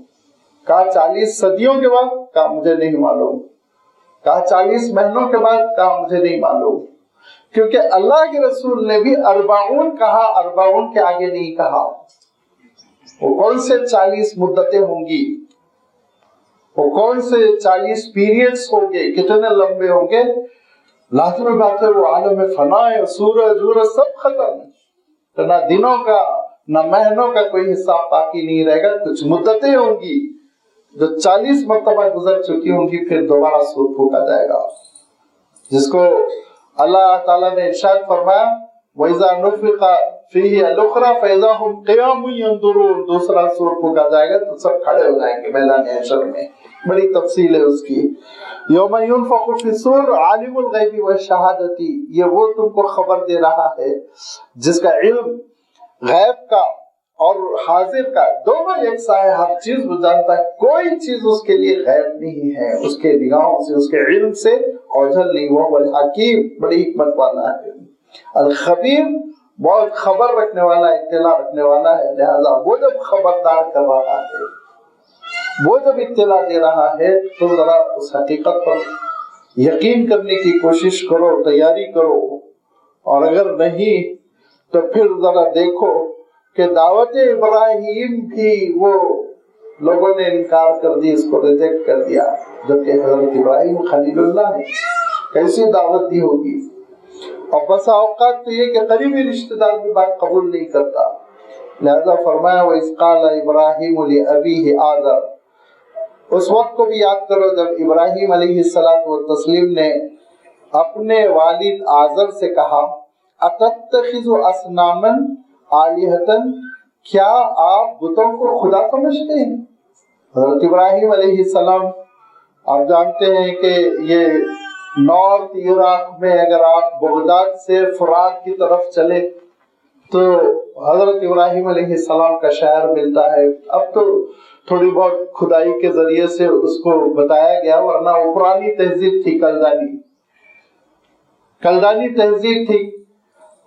کہا 40 صدیوں کے بعد؟ کہا مجھے نہیں معلوم۔ کہا 40 مہینوں کے بعد؟ کہا مجھے نہیں معلوم، کیونکہ اللہ کے رسول نے بھی 40 کہا، 40 کے آگے نہیں کہا۔ وہ کون سے 40 مدتیں ہوں گی، وہ کون سے 40 پیریڈز ہوں گے، کتنے لمبے ہوں گے، لازمی بات ہے وہ عالم فنا ہے، سورج وورج سب ختم، تو نہ دنوں کا نہ مہینوں کا کوئی حساب باقی نہیں رہے گا، کچھ مدتیں ہوں گی جو 40 مرتبہ گزر چکی ہوں گی، پھر دوبارہ سور پھونکا جائے گا، جس کو اللہ تعالیٰ نے ارشاد فرمایا وَإِذَا نُفِخَ فِيهِ الْأُخْرَى فَإِذَا هُمْ قِيَامٌ يَنظُرُونَ، دوسرا سور پھونکا جائے گا تو سب کھڑے ہو جائیں گے میدان حشر میں۔ بڑی تفصیل ہے اس کی۔ یوم ينفخ فی الصور عالم الغیب والشہادۃ، یہ وہ تم کو خبر دے رہا ہے جس کا علم غیب کا اور حاضر کا دونوں یکساں ہے، ہر چیز وہ جانتا ہے، کوئی چیز اس کے لیے غیب نہیں ہے، اس کے نگاہوں سے، اس کے علم سے اوجھل نہیں۔ وہ الحکیم، بڑی حکمت والا ہے، الخبیر، بہت خبر رکھنے والا، اطلاع رکھنے والا ہے، لہذا وہ جب خبردار کر رہا ہے، وہ جب اطلاع دے رہا ہے تو ذرا اس حقیقت پر یقین کرنے کی کوشش کرو، تیاری کرو، اور اگر نہیں تو پھر ذرا دیکھو کہ دعوت ابراہیم بھی وہ لوگوں نے انکار کر دی، اس کو ریجیکٹ کر دیا، جبکہ حضرت ابراہیم خلیل اللہ ہے، کیسی دعوت دی ہوگی۔ اور بسا اوقات تو یہ کہ قریبی رشتہ دار بھی بات قبول نہیں کرتا، لہذا فرمایا وَإِذْ قَالَ إِبْرَاهِيمُ لِأَبِيهِ آزَرَ، اس وقت کو بھی یاد کرو جب ابراہیم علیہ السلام نے اپنے والد آزر سے کہا أَتَتَّخِذُ أَصْنَامًا آلِهَةً، کیا آپ بتوں کو خدا سمجھتے ہیں؟ حضرت ابراہیم علیہ السلام، آپ جانتے ہیں کہ یہ نارتھ عراق میں اگر آپ بغداد سے فرات کی طرف چلے تو حضرت ابراہیم علیہ السلام کا شہر ملتا ہے۔ اب تو تھوڑی بہت کھدائی کے ذریعے سے اس کو بتایا گیا، ورنہ وہ پرانی تہذیب تھی، کلدانی تہذیب تھی،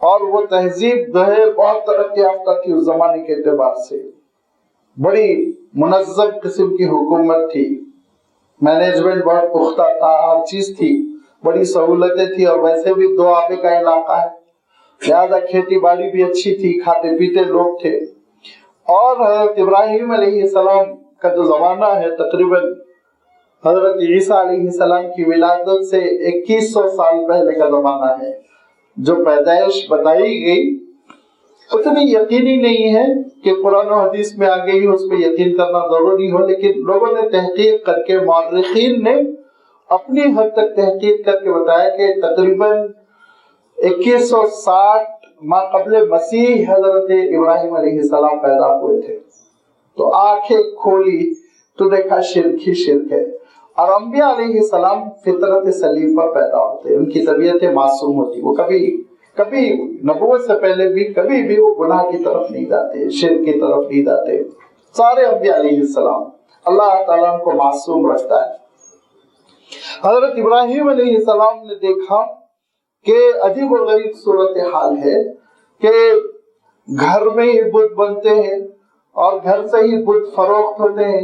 اور وہ تہذیب جو ہے بہت ترقی یافتہ تھی اس زمانے کے اعتبار سے، بڑی منظم قسم کی حکومت تھی، مینجمنٹ بہت پختہ تھا، ہر چیز تھی، بڑی سہولتیں تھی، اور ویسے بھی دو آبے کا علاقہ ہے، لہذا کھیتی باڑی بھی اچھی تھی، کھاتے پیتے لوگ تھے۔ اور حضرت ابراہیم علیہ السلام کا جو زمانہ ہے تقریباً حضرت عیسیٰ علیہ السلام کی ولادت سے 2100 سال پہلے کا زمانہ ہے۔ جو پیدائش بتائی گئی اتنی یقینی نہیں ہے کہ قرآن و حدیث میں آ گئی اس پہ یقین کرنا ضروری ہو، لیکن لوگوں نے تحقیق کر کے، مورخین نے اپنی حد تک تحقیق کر کے بتایا کہ تقریباً 2160 ما قبل مسیح حضرت ابراہیم علیہ السلام پیدا ہوئے تھے۔ تو آنکھیں کھولی تو دیکھا شرک ہی شرک ہے، اور انبیاء علیہ السلام فطرت سلیم پر پیدا ہوتے، ان کی طبیعتیں معصوم ہوتی، وہ کبھی نبوت سے پہلے بھی کبھی بھی وہ گناہ کی طرف نہیں جاتے، شرک کی طرف نہیں جاتے۔ سارے انبیاء علیہ السلام اللہ تعالیٰ ان کو معصوم رکھتا ہے۔ حضرت ابراہیم علیہ السلام نے دیکھا کہ عجیب و غریب صورتحال ہے کہ گھر میں ہی بت بنتے ہیں، اور گھر سے ہی بت فروخت ہوتے ہیں،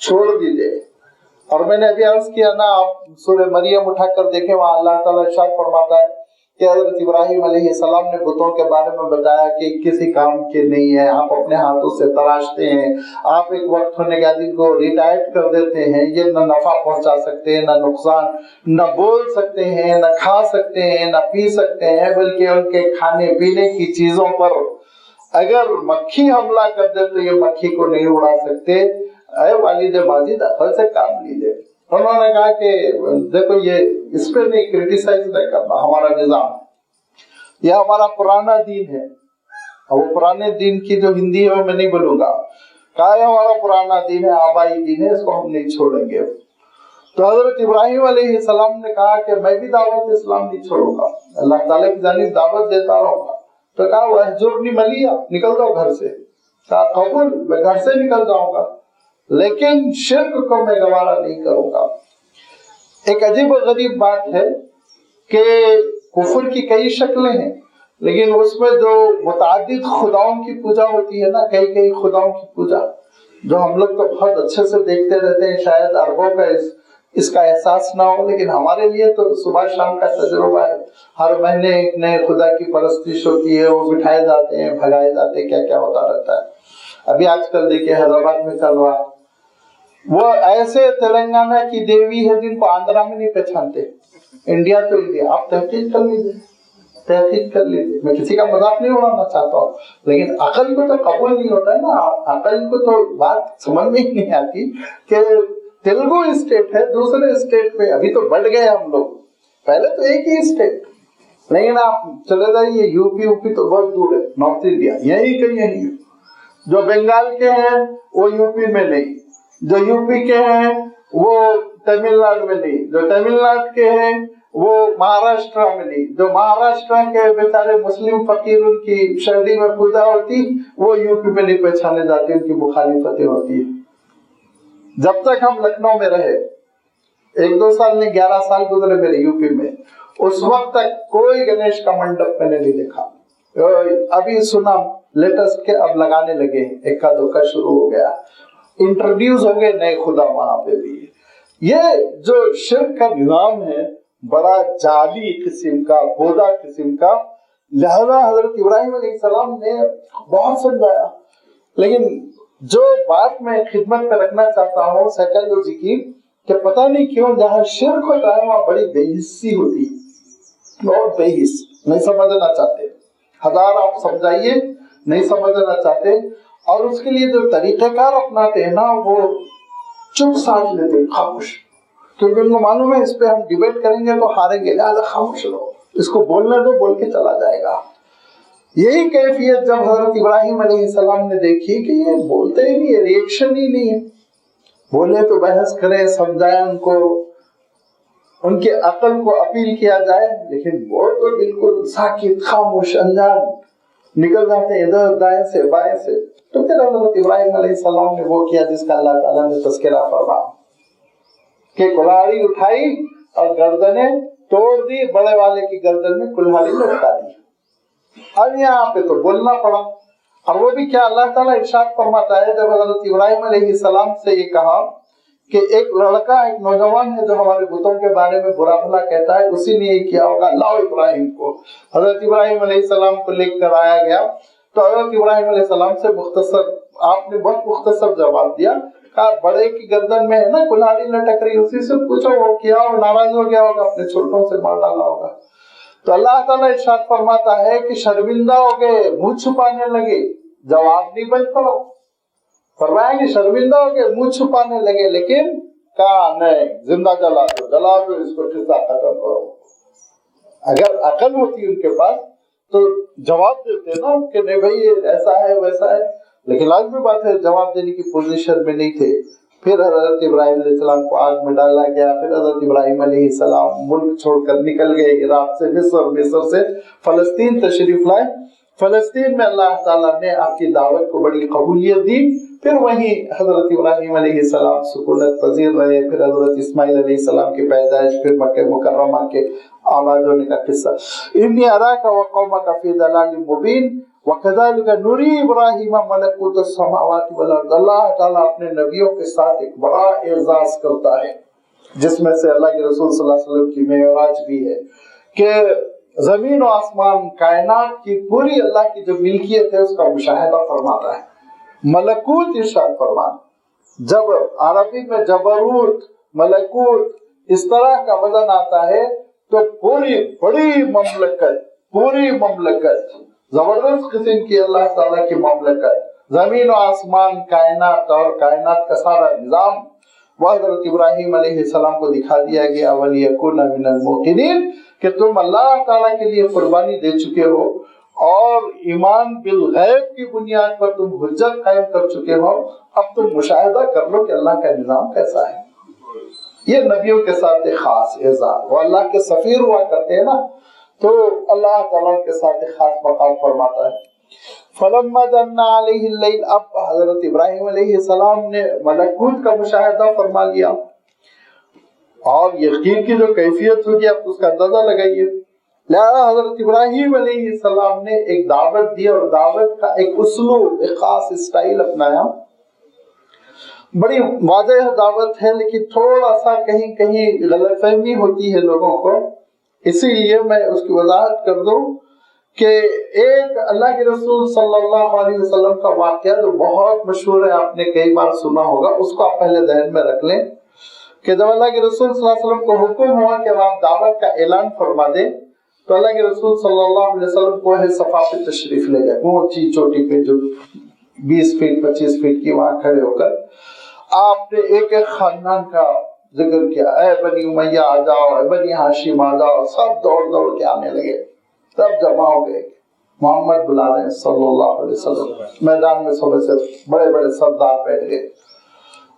چھوڑ دیجئے. اور میں نے ابھی عرض کیا نا, آپ سورہ مریم اٹھا کر دیکھیں, وہاں اللہ تعالیٰ ارشاد فرماتا ہے کہ حضرت ابراہیم علیہ السلام نے بتوں کے بارے میں بتایا کہ کسی کام کے نہیں ہے, آپ اپنے ہاتھوں سے تراشتے ہیں, آپ ایک وقت ہونے کے بعد ان کو ریٹائر کر دیتے ہیں, یہ نہ نفع پہنچا سکتے ہیں نہ نقصان, نہ بول سکتے ہیں نہ کھا سکتے ہیں نہ پی سکتے ہیں, بلکہ ان کے کھانے پینے کی چیزوں پر اگر مکھی حملہ کر دے تو یہ مکھی کو نہیں اڑا سکتے. اے والد ماجد, عقل سے کام لیجیے. انہوں نے کہا کہ دیکھو یہ اس پہ نہیں کرٹیسائز نہیں کرنا, ہمارا نظام یہ ہمارا پرانا دین ہے, اور وہ پرانے دین کی جو ہندی ہے وہ میں نہیں بولوں گا, کہا ہے ہمارا پرانا دین ہے, آبائی دین ہے, اس کو ہم نہیں چھوڑیں گے. تو حضرت ابراہیم علیہ السلام نے کہا کہ میں بھی دعوت اسلام نہیں چھوڑوں گا, اللہ تعالیٰ کی جانب دعوت دیتا رہوں گا. تو کہا وَاحْجُرْنِی مَلِیًّا, نکل جاؤ گھر سے. کہا قبول, میں گھر سے نکل جاؤں گا, لیکن شرک کو میں گوارا نہیں کروں گا. ایک عجیب و غریب بات ہے کہ کفر کی کئی شکلیں ہیں, لیکن اس میں جو متعدد خداؤں کی پوجا ہوتی ہے نا, کئی خداؤں کی پوجا, جو ہم لوگ تو بہت اچھے سے دیکھتے رہتے ہیں, شاید عربوں کا اس کا احساس نہ ہو, لیکن ہمارے لیے تو صبح شام کا تجربہ ہے. ہر مہینے ایک نئے خدا کی پرستش ہوتی ہے, وہ بٹھائے جاتے ہیں, بھگائے جاتے ہیں, کیا کیا ہوتا رہتا ہے. ابھی آج کل دیکھیے حیدرآباد میں چل رہا, وہ ایسے تلنگانہ کی دیوی ہے جن کو آندھرا میں نہیں پہچانتے. انڈیا تو انڈیا, آپ تحقیق کر لیجیے. میں کسی کا مذاق نہیں اڑانا چاہتا ہوں, لیکن عقل کو تو قبول نہیں ہوتا ہے نا. عقل کو تو بات سمجھ میں ہی نہیں آتی کہ تیلگو اسٹیٹ ہے, دوسرے اسٹیٹ میں ابھی تو بڑھ گئے ہم لوگ, پہلے تو ایک ہی اسٹیٹ, لیکن آپ چلے جائیے یو پی تو بہت دور ہے, نارتھ انڈیا یہی کہیں. جو بنگال کے ہیں وہ یو پی میں نہیں, جو یو پی کے ہیں وہ تمل ناڈو میں نہیں, جو تمل ناڈو کے ہیں وہ مہاراشٹر میں نہیں, جو مہاراشٹر کے بیچارے مسلم فقیر ان کی شہری میں پوجا ہوتی وہ یو پی میں نہیں پہچانے جاتے, ان کی مخالفتیں ہوتی. جب تک ہم لکھنؤ میں رہے, 1-2 سال نہیں 11 سال گزرے میرے یو پی میں, اس وقت تک کوئی گنیش کا منڈپ میں نے نہیں دیکھا. ابھی سنا لیٹسٹ کے اب لگانے لگے ہیں, ایک کا دو کا شروع ہو گیا, انٹروڈیوس ہو گئے نئے خدا وہاں پہ بھی. یہ جو شرک کا نظام ہے بڑا جعلی قسم کا, بودا قسم کا, لہذا حضرت ابراہیم علیہ السلام نے بہت سمجھایا. لیکن جو بات میں خدمت پہ رکھنا چاہتا ہوں سائیکالوجی کی, کہ پتہ نہیں کیوں جہاں شرک ہوتا ہے وہاں بڑی بے حسی ہوتی ہے, اور بے حس نہیں سمجھنا چاہتے, ہزار آپ سمجھائیے نہیں سمجھنا چاہتے, اور اس کے لیے جو طریقہ کار اپناتے ہیں نا وہ چپ ساتھ لیتے ہیں, خاموش, کیونکہ ان کو معلوم ہے اس پہ ہم ڈیبیٹ کریں گے تو ہاریں گے, لہٰذا خاموش رہو, اس کو بولنے دو, بول کے چلا جائے گا. یہی کیفیت جب حضرت ابراہیم علیہ السلام نے دیکھی کہ یہ بولتے ہی نہیں ہے, ریئیکشن ہی نہیں ہے, بولے تو بحث کریں, سمجھائیں ان کو, ان کے عقل کو اپیل کیا جائے, لیکن وہ تو بالکل ساکت, خاموش, انجان, نکل جاتے ادھر دائیں سے بائیں سے. تو پھر حضرت ابراہیم علیہ السلام نے وہ کیا جس کا اللہ تعالیٰ نے تذکرہ فرمایا, کہ کلہاڑی اٹھائی اور گردنیں توڑ دی, بڑے والے کی گردن میں کلہاڑی لٹکا دی. اب یہاں پہ تو بولنا پڑا, اور وہ بھی کیا اللہ تعالیٰ ارشاد فرماتا ہے جب حضرت ابراہیم علیہ السلام سے یہ کہا کہ ایک لڑکا, ایک نوجوان ہے جو ہمارے بتوں کے بارے میں برا بھلا کہتا ہے, اسی نے یہ کیا ہوگا, لاؤ ابراہیم کو. حضرت ابراہیم علیہ السلام کو لے کر آیا گیا, تو حضرت ابراہیم علیہ السلام سے مختصر, آپ نے بہت مختصر جواب دیا, کہا بڑے کی گردن میں ہے نا کلہاڑی لٹک رہی, اسی سے پوچھو وہ کیا, اور ناراض ہو گیا ہوگا, اپنے چھوٹوں سے مار ڈالا ہوگا. تو اللہ تعالیٰ ارشاد فرماتا ہے کہ شرمندہ ہو گئے, منہ چھپانے لگے, جواب نہیں بن پڑا. فرمایا کہ شرمندہ ہو گئے, منہ چھپانے لگے, لیکن کہا نہیں, زندہ جلا دو, اس کو قصہ ختم کرو. اگر عقل ہوتی ان کے پاس تو جواب دیتے نا کہ نہیں بھائی یہ ایسا ہے ویسا ہے, لیکن لازمی بات ہے جواب دینے کی پوزیشن میں نہیں تھے. پھر حضرت ابراہیم علیہ السلام کو آگ میں ڈالا گیا. پھر حضرت ابراہیم علیہ السلام ملک چھوڑ کر نکل گئے, عراق سے مصر سے فلسطین تشریف لائے. فلسطین میں اللہ تعالیٰ نے آپ کی دعوت کو بڑی قبولیت دی. پھر وہیں حضرت ابراہیم علیہ السلام سکونت پذیر رہے. پھر حضرت اسماعیل علیہ السلام کی پیدائش, پھر مکہ مکرمہ کے آباد ہونے کا قصہ. انی اراک وقومک فی ضلال مبین وَكَذَلِكَ نُرِي إِبْرَاهِيمَ مَلَكُوتَ السَّمَاوَاتِ وَالْأَرْضِ، اللہ تعالیٰ اپنے نبیوں کے ساتھ ایک بڑا اعزاز کرتا ہے، جس میں سے اللہ کے رسول صلی اللہ علیہ وسلم کی معراج بھی ہے کہ زمین و آسمان کائنات کی پوری اللہ کی جو ملکیت ہے اس کا مشاہدہ فرماتا ہے۔ ملکوت ارشاد فرمانا، جب عربی میں جبروت، ملکوت اس طرح کا وزن آتا ہے تو پوری بڑی مملکت زبردست قسم کی اللہ تعالیٰ کی مملکت، زمین و آسمان، کائنات اور کائنات کا سارا نظام وہ حضرت ابراہیم علیہ السلام کو دکھا دیا گیا۔ وَلِيَكُونَ مِنَ الْمُوقِنِينَ کہ تم اللہ تعالیٰ کے لیے قربانی دے چکے ہو اور ایمان بالغیب کی بنیاد پر تم حجت قائم کر چکے ہو، اب تم مشاہدہ کر لو کہ اللہ کا نظام کیسا ہے۔ یہ نبیوں کے ساتھ ایک خاص اعزاز، وہ اللہ کے سفیر ہوا کرتے ہیں نا، تو اللہ تعالیٰ کے ساتھ ایک خاص مقام فرماتا ہے۔ فَلَمَّا جَنَّ عَلَيْهِ اللَّيْلُ، اب حضرت ابراہیم علیہ السلام نے ملکوت کا مشاہدہ فرما لیا اور یقین کی جو کیفیت ہوگی آپ اس کا اندازہ لگائیے۔ لہذا حضرت ابراہیم علیہ السلام نے ایک دعوت دی اور دعوت کا ایک اسلوب، ایک خاص اسٹائل اپنایا۔ بڑی واضح دعوت ہے لیکن تھوڑا سا کہیں کہیں غلط فہمی ہوتی ہے لوگوں کو، اسی لیے میں اس کی وضاحت کر دوں کہ ایک اللہ کے رسول صلی اللہ علیہ وسلم کا واقعہ جو بہت مشہور ہے، آپ نے کئی بار سنا ہوگا، اس کو آپ پہلے ذہن میں رکھ لیں کہ جب اللہ کے رسول صلی اللہ علیہ وسلم کو حکم ہوا کہ آپ دعوت کا اعلان فرما دیں تو اللہ کے رسول صلی اللہ علیہ وسلم کوہ صفا پہ تشریف لے گئے، اونچی چوٹی پہ جو 20 فٹ 25 فٹ کی، وہاں کھڑے ہو کر آپ نے ایک ایک خاندان کا ذکر کیا، اے بنی امیہ آ جاؤ، اے بنی ہاشم آ جاؤ، سب دوڑ دوڑ کے آنے لگے، سب جمع ہو گئے، محمد بلا رہے ہیں صلی اللہ علیہ وسلم۔ میدان میں سب سے بڑے بڑے سردار بیٹھ گئے۔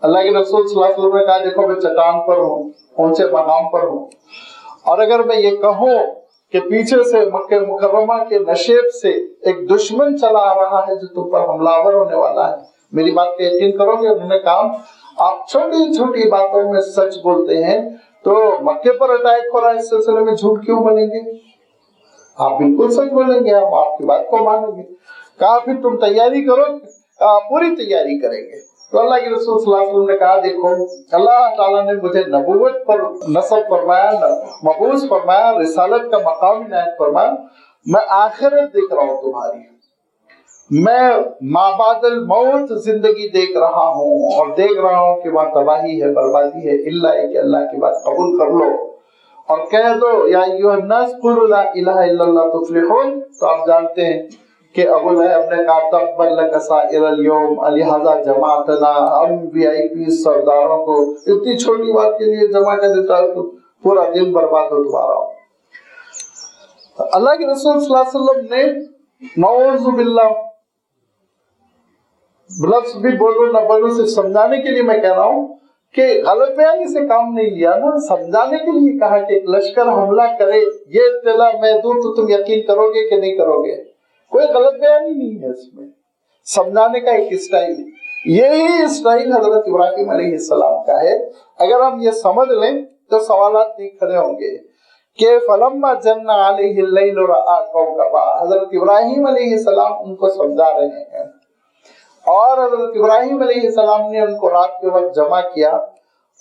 اللہ کے رسول صلی اللہ علیہ وسلم نے کہا دیکھو میں چٹان پر ہوں، اونچے مقام پر ہوں، اور اگر میں یہ کہوں کہ پیچھے سے مکہ مکرمہ کے نشیب سے ایک دشمن چلا آ رہا ہے جو تم پر حملہ آور ہونے والا ہے، میری بات پہ یقین کرو گے؟ انہوں نے کہا آپ چھوٹی چھوٹی باتوں میں سچ بولتے ہیں تو مکے پر اٹیک ہو رہا ہے، اس سلسلے میں جھوٹ کیوں بولیں گے؟ آپ بالکل سچ بولیں گے، ہم آپ کی بات کو مانیں گے۔ کہا پھر تم تیاری کرو؟ پوری تیاری کریں گے۔ تو اللہ کے رسول صلی اللہ علیہ وسلم نے کہا دیکھو اللہ تعالیٰ نے مجھے نبوت پر نصب فرمایا، مبعوث فرمایا، رسالت کا مقام عنایت فرمایا، میں آخرت دیکھ رہا ہوں تمہاری، میں ما بعد الموت زندگی دیکھ رہا ہوں اور دیکھ رہا ہوں کہ وہاں تباہی ہے، بربادی ہے، الا ہے کہ اللہ کی بات قبول کر لو اور کہہ دو یا ایھا الناس قولوا لا الہ الا اللہ تفلحون۔ تو آپ جانتے ہیں کہ ابو لہب نے کہا تبا لک سائر اليوم لہذا جماعتنا، ہم VIP سرداروں کو اتنی چھوٹی بات کے لیے جمع کر دیتا ہے تو پورا دن برباد ہو تمہارا۔ اللہ کے رسول صلی اللہ علیہ وسلم نے نعوذ باللہ لفظ بھی بولو نہ بولو صرف سمجھانے کے لیے میں کہہ رہا ہوں کہ غلط بیانی سے کام نہیں لیا نا، سمجھانے کے لیے کہا کہ ایک لشکر حملہ کرے، یہ اطلاع میں دوں تو تم یقین کرو گے کہ نہیں کرو گے؟ کوئی غلط بیانی نہیں ہے اس میں، سمجھانے کا ایک اسٹائل، یہی اسٹائل حضرت ابراہیم علیہ السلام کا ہے۔ اگر ہم یہ سمجھ لیں تو سوالات نہیں کھڑے ہوں گے کہ فلما جن علیہ اللیل رأى کوكبا، حضرت ابراہیم علیہ السلام ان کو سمجھا رہے ہیں اور حضرت ابراہیم علیہ السلام نے ان کو رات کے وقت جمع کیا،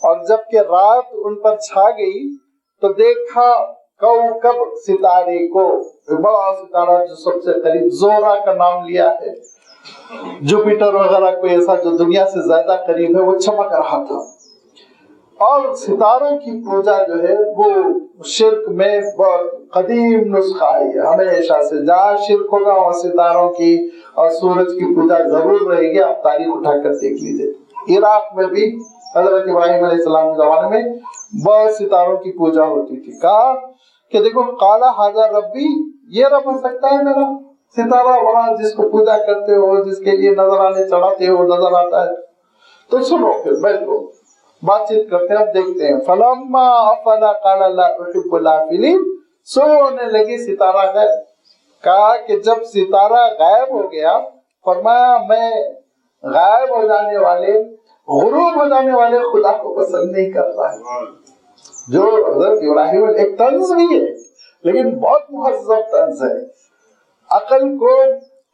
اور جب کہ رات ان پر چھا گئی تو دیکھا کوكب ستارے کو، بڑا ستارہ جو سب سے قریب، زہرہ کا نام لیا ہے، جوپیٹر وغیرہ کوئی ایسا جو دنیا سے زیادہ قریب ہے، وہ چمک رہا تھا۔ اور ستاروں کی پوجا جو ہے وہ شرک میں بہت قدیم نسخہ ہے، ہمیشہ سے جہاں شرک ہوگا وہاں ستاروں کی اور سورج کی پوجا ضرور رہے گی، آپ تاریخ اٹھا کر دیکھ لیجیے۔ عراق میں بھی حضرت ابراہیم علیہ السلام کے زمانے میں بہت ستاروں کی پوجا ہوتی تھی۔ کہا کہ دیکھو قال ھذا ربی، یہ رب ہو سکتا ہے میرا؟ ستارہ وہاں جس کو پوجا کرتے ہو، جس کے لیے نظرانے چڑھاتے ہو، نظر آتا ہے؟ تو سنو پھر بیٹھو بات چیت کرتے ہیں، اب دیکھتے ہیں۔ فلما افل قال لا احب الافلین، سونے لگی ستارہ غائب۔ کہا کہ جب ستارہ غائب ہو گیا فرمایا میں غائب ہو جانے والے، غروب ہو جانے والے خدا کو پسند نہیں کرتا ہے۔ جو حضرت ابراہیم ایک طنز بھی ہے لیکن بہت مہذب طنز ہے، عقل کو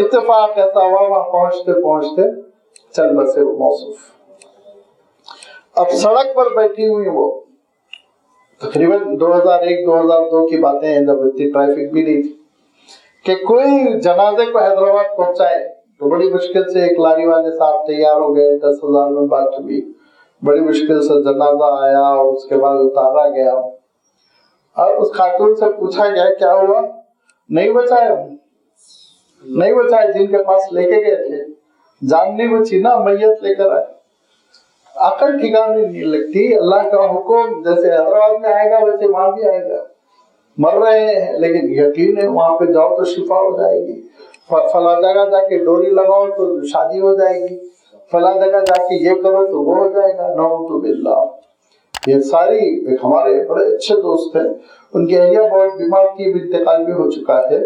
اتفاق ایسا ہوا وہاں پہنچتے پہنچتے چل بسے وہ موصوف. اب سڑک پر بیٹھی ہوئی وہ تقریباً 2001-2002 کی باتیں ہیں جب اتنی ٹریفک بھی نہیں تھی کہ کوئی جنازے کو حیدرآباد پہنچائے تو بڑی مشکل سے ایک لاری والے صاحب تیار ہو گئے, 10,000 میں بات ہوئی, بڑی مشکل سے جنازہ آیا اور اس کے بعد اتارا گیا اور اس خاتون سے پوچھا گیا کیا ہوا, نہیں بچایا, نہیں بچائے, جن کے پاس لے کے گئے تھے جان نہیں بچی نا, میت لے کر آئے. عقل ٹھکانے نہیں لگتی. اللہ کا حکم جیسے حیدرآباد میں آئے گا ویسے وہاں بھی آئے گا. مر رہے ہیں لیکن یقین ہے وہاں پہ جاؤ تو شفا ہو جائے گی, فلاں جگہ جا کے ڈوری لگاؤ تو شادی ہو جائے گی, فلاں جگہ جا کے یہ کرو تو وہ ہو جائے گا. نعوذ باللہ. یہ ساری ہمارے بڑے اچھے دوست ہیں, ان کی اہلیہ بہت بیمار تھی, انتقال بھی ہو چکا ہے,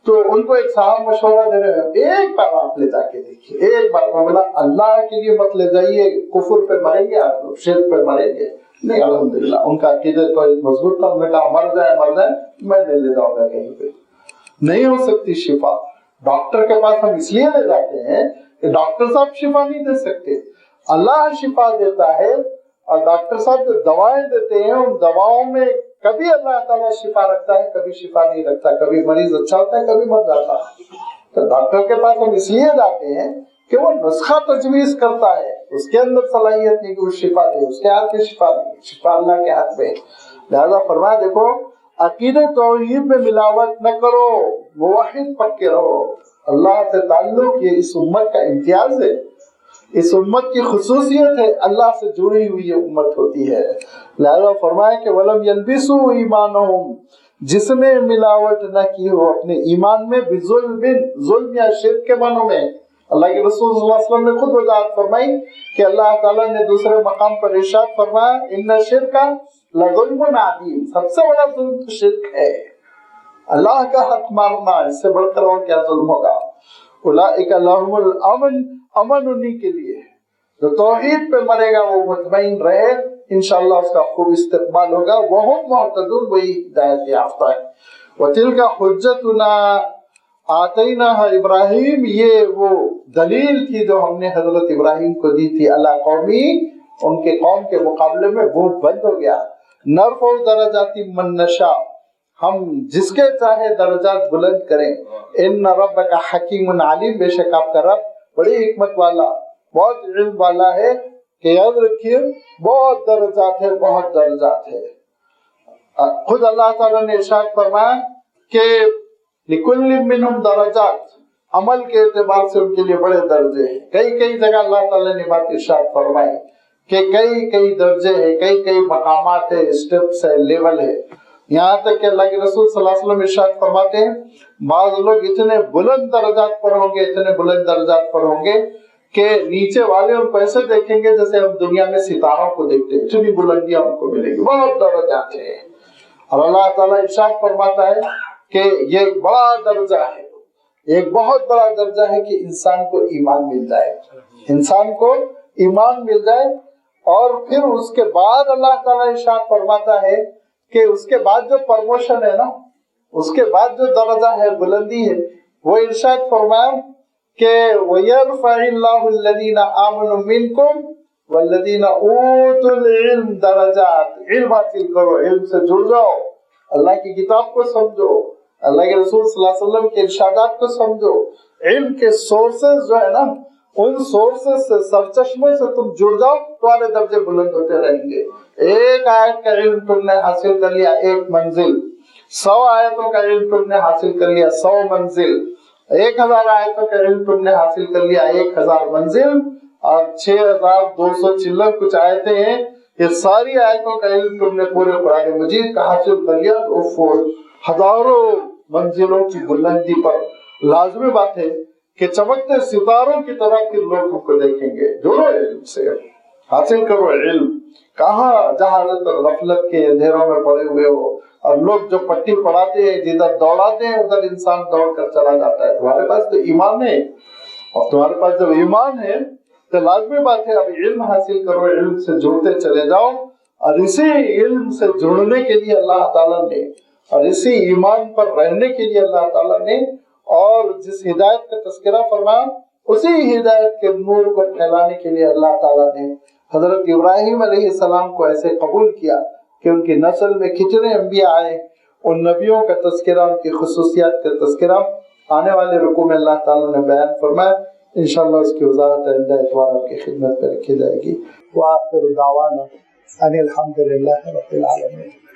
تو ان کو ایک صاحب مشورہ دے رہے ہیں ایک بار آپ لے جا کے دیکھیے, ایک بار. بولا اللہ کے لیے مت لے جائیے, کفر پہ مریں گے آپ لوگ, شرک پہ مریں گے. نہیں الحمدللہ ان کا عقیدہ تو مضبوط تھا, انہوں نے کہا مر جائے میں نہیں لے جاؤں گا کہیں پہ. نہیں ہو سکتی شفا. ڈاکٹر کے پاس ہم اس لیے لے جاتے ہیں کہ ڈاکٹر صاحب شفا نہیں دے سکتے, اللہ شفا دیتا ہے. اور ڈاکٹر صاحب جو دوائیں دیتے ہیں ان دواؤں میں کبھی اللہ تعالیٰ شفا رکھتا ہے, کبھی شفا نہیں رکھتا, کبھی مریض اچھا ہوتا ہے, کبھی مر جاتا ہے. تو ڈاکٹر کے پاس ہم اس لیے جاتے ہیں کہ وہ نسخہ تجویز کرتا ہے, اس کے اندر صلاحیت نہیں کہ وہ شفا دے, اس کے ہاتھ میں شفا نہیں, شفا اللہ کے ہاتھ میں. لہذا فرمایا دیکھو عقیدہ توحید میں ملاوٹ نہ کرو, موحد پکے رہو. اللہ سے تعلق یہ اس امت کا امتیاز ہے, اس امت کی خصوصیت ہے, اللہ سے جڑی ہوئی یہ امت ہوتی ہے. لہذا فرمایا کہ وَلَمْ يَلْبِسُوا إِيمَانَهُمْ, جس نے ملاوٹ نہ کی ہو اپنے ایمان میں, بِظُلْمٍ, ظلم یا شرک کے معنوں میں. اللہ کے رسول صلی اللہ علیہ وسلم نے خود وضاحت فرمائی کہ اللہ تعالیٰ نے دوسرے مقام پر ارشاد فرمایا إِنَّ الشِّرْكَ لَظُلْمٌ عَظِيمٌ, سب سے بڑا ظلم تو شرک ہے, اللہ کا حق مارنا, اس سے بڑھ کر اور کیا ظلم ہوگا. اولئک لہم الامن, امن انہی کے لیے جو توحید پہ مرے گا وہ مطمئن رہے, انشاءاللہ اس کا خوب استقبال ہوگا. وہم معتدون, وہی ہدایت یافتہ ہے. وتلک حجتنا آتیناها ابراہیم, یہ وہ دلیل تھی جو ہم نے حضرت ابراہیم کو دی تھی, اللہ قومی, ان کے قوم کے مقابلے میں وہ بند ہو گیا. نرفع درجات من نشاء, ہم جس کے چاہے درجات بلند کریں. ان ربک حکیم علیم, بے شک آپ کا رب بڑی حکمت والا, بہت علم والا ہے. کہ یاد رکھیے بہت درجات ہے, بہت درجات ہے. خود اللہ تعالیٰ نے ارشاد فرمایا کہ لِكُلٍّ مِّنْهُمْ درجات, عمل کے اعتبار سے ان کے لیے بڑے درجے ہیں. کئی کئی جگہ اللہ تعالیٰ نے بات ارشاد فرمائی کہ کئی کئی درجے ہیں, کئی کئی مقامات ہیں, اسٹیپس ہے, لیول ہے. یہاں تک کہ اللہ کے رسول صلی اللہ علیہ وسلم ارشاد فرماتے ہیں بعض لوگ اتنے بلند درجات پر ہوں گے, اتنے بلند درجات پر ہوں گے کہ نیچے والے ان کو ایسے دیکھیں گے جیسے ہم دنیا میں ستاروں کو دیکھتے ہیں, اتنی بلندیاں ان کو ملیں گی, بہت درجات ہیں. اور اللہ تعالیٰ ارشاد فرماتا ہے کہ یہ ایک بڑا درجہ ہے, ایک بہت بڑا درجہ ہے کہ انسان کو ایمان مل جائے, انسان کو ایمان مل جائے. اور پھر اس کے بعد اللہ تعالیٰ ارشاد فرماتا ہے کہ اس کے بعد جو پروموشن ہے نا, اس کے بعد جو درجہ ہے, بلندی ہے, وہ ارشاد فرمایا کہ وَيَرْفَعِ اللَّهُ الَّذِينَ آمَنُوا مِنْكُمْ وَالَّذِينَ أُوتُوا الْعِلْمَ درجات. علم حاصل کرو, علم سے جڑ جاؤ, اللہ کی کتاب کو سمجھو, اللہ کے رسول صلی اللہ علیہ وسلم کے ارشادات کو سمجھو. علم کے سورسز جو ہے نا, ان سورسز سے, سرچشموں سے تم جڑ جاؤ, تمہارے درجے بلند ہوتے رہیں گے. ایک آیت کا علم تم نے حاصل کر لیا, ایک منزل. 100 آیتوں کا علم تم نے حاصل کر لیا, 100 منزل. 1000 آیتوں کا علم تم نے حاصل کر لیا, 1000 منزل. اور 6200 چلر کچھ آیتیں ہیں, یہ ساری آیتوں کا علم تم نے پورے قرآن مجید کا حاصل کر لیا. ہزاروں منزلوں کی بلندی پر لازمی بات ہے کہ چمکتے ستاروں کی طرح کے لوگ ہم کو دیکھیں گے. جڑو علم سے, حاصل کرو علم. کہاں جہالت اور غفلت کے اندھیروں میں پڑے ہوئے ہو, اور لوگ جو پٹی پڑھاتے ہیں, جدھر دوڑاتے ہیں ادھر انسان دوڑ کر چلا جاتا ہے. تمہارے پاس تو ایمان ہے, اور تمہارے پاس جب ایمان ہے تو لازمی بات ہے اب علم حاصل کرو, علم سے جڑتے چلے جاؤ. اور اسی علم سے جڑنے کے لیے اللہ تعالیٰ نے, اور اسی ایمان پر رہنے کے لیے اللہ تعالیٰ نے اور جس ہدایت کا تذکرہ فرمایا اسی ہدایت کے نور کو پھیلانے کے لیے اللہ تعالیٰ نے حضرت ابراہیم علیہ السلام کو ایسے قبول کیا کہ ان کی نسل میں کتنے انبیاء آئے، ان نبیوں کا تذکرہ، ان کی خصوصیات کا تذکرہ آنے والے رکوع میں اللہ تعالیٰ نے بیان فرمایا۔ انشاءاللہ اس کی وضاحت آئندہ اتوار آپ کی خدمت میں رکھی جائے گی۔ وآخر دعوانا ان الحمد للہ رب العالمین۔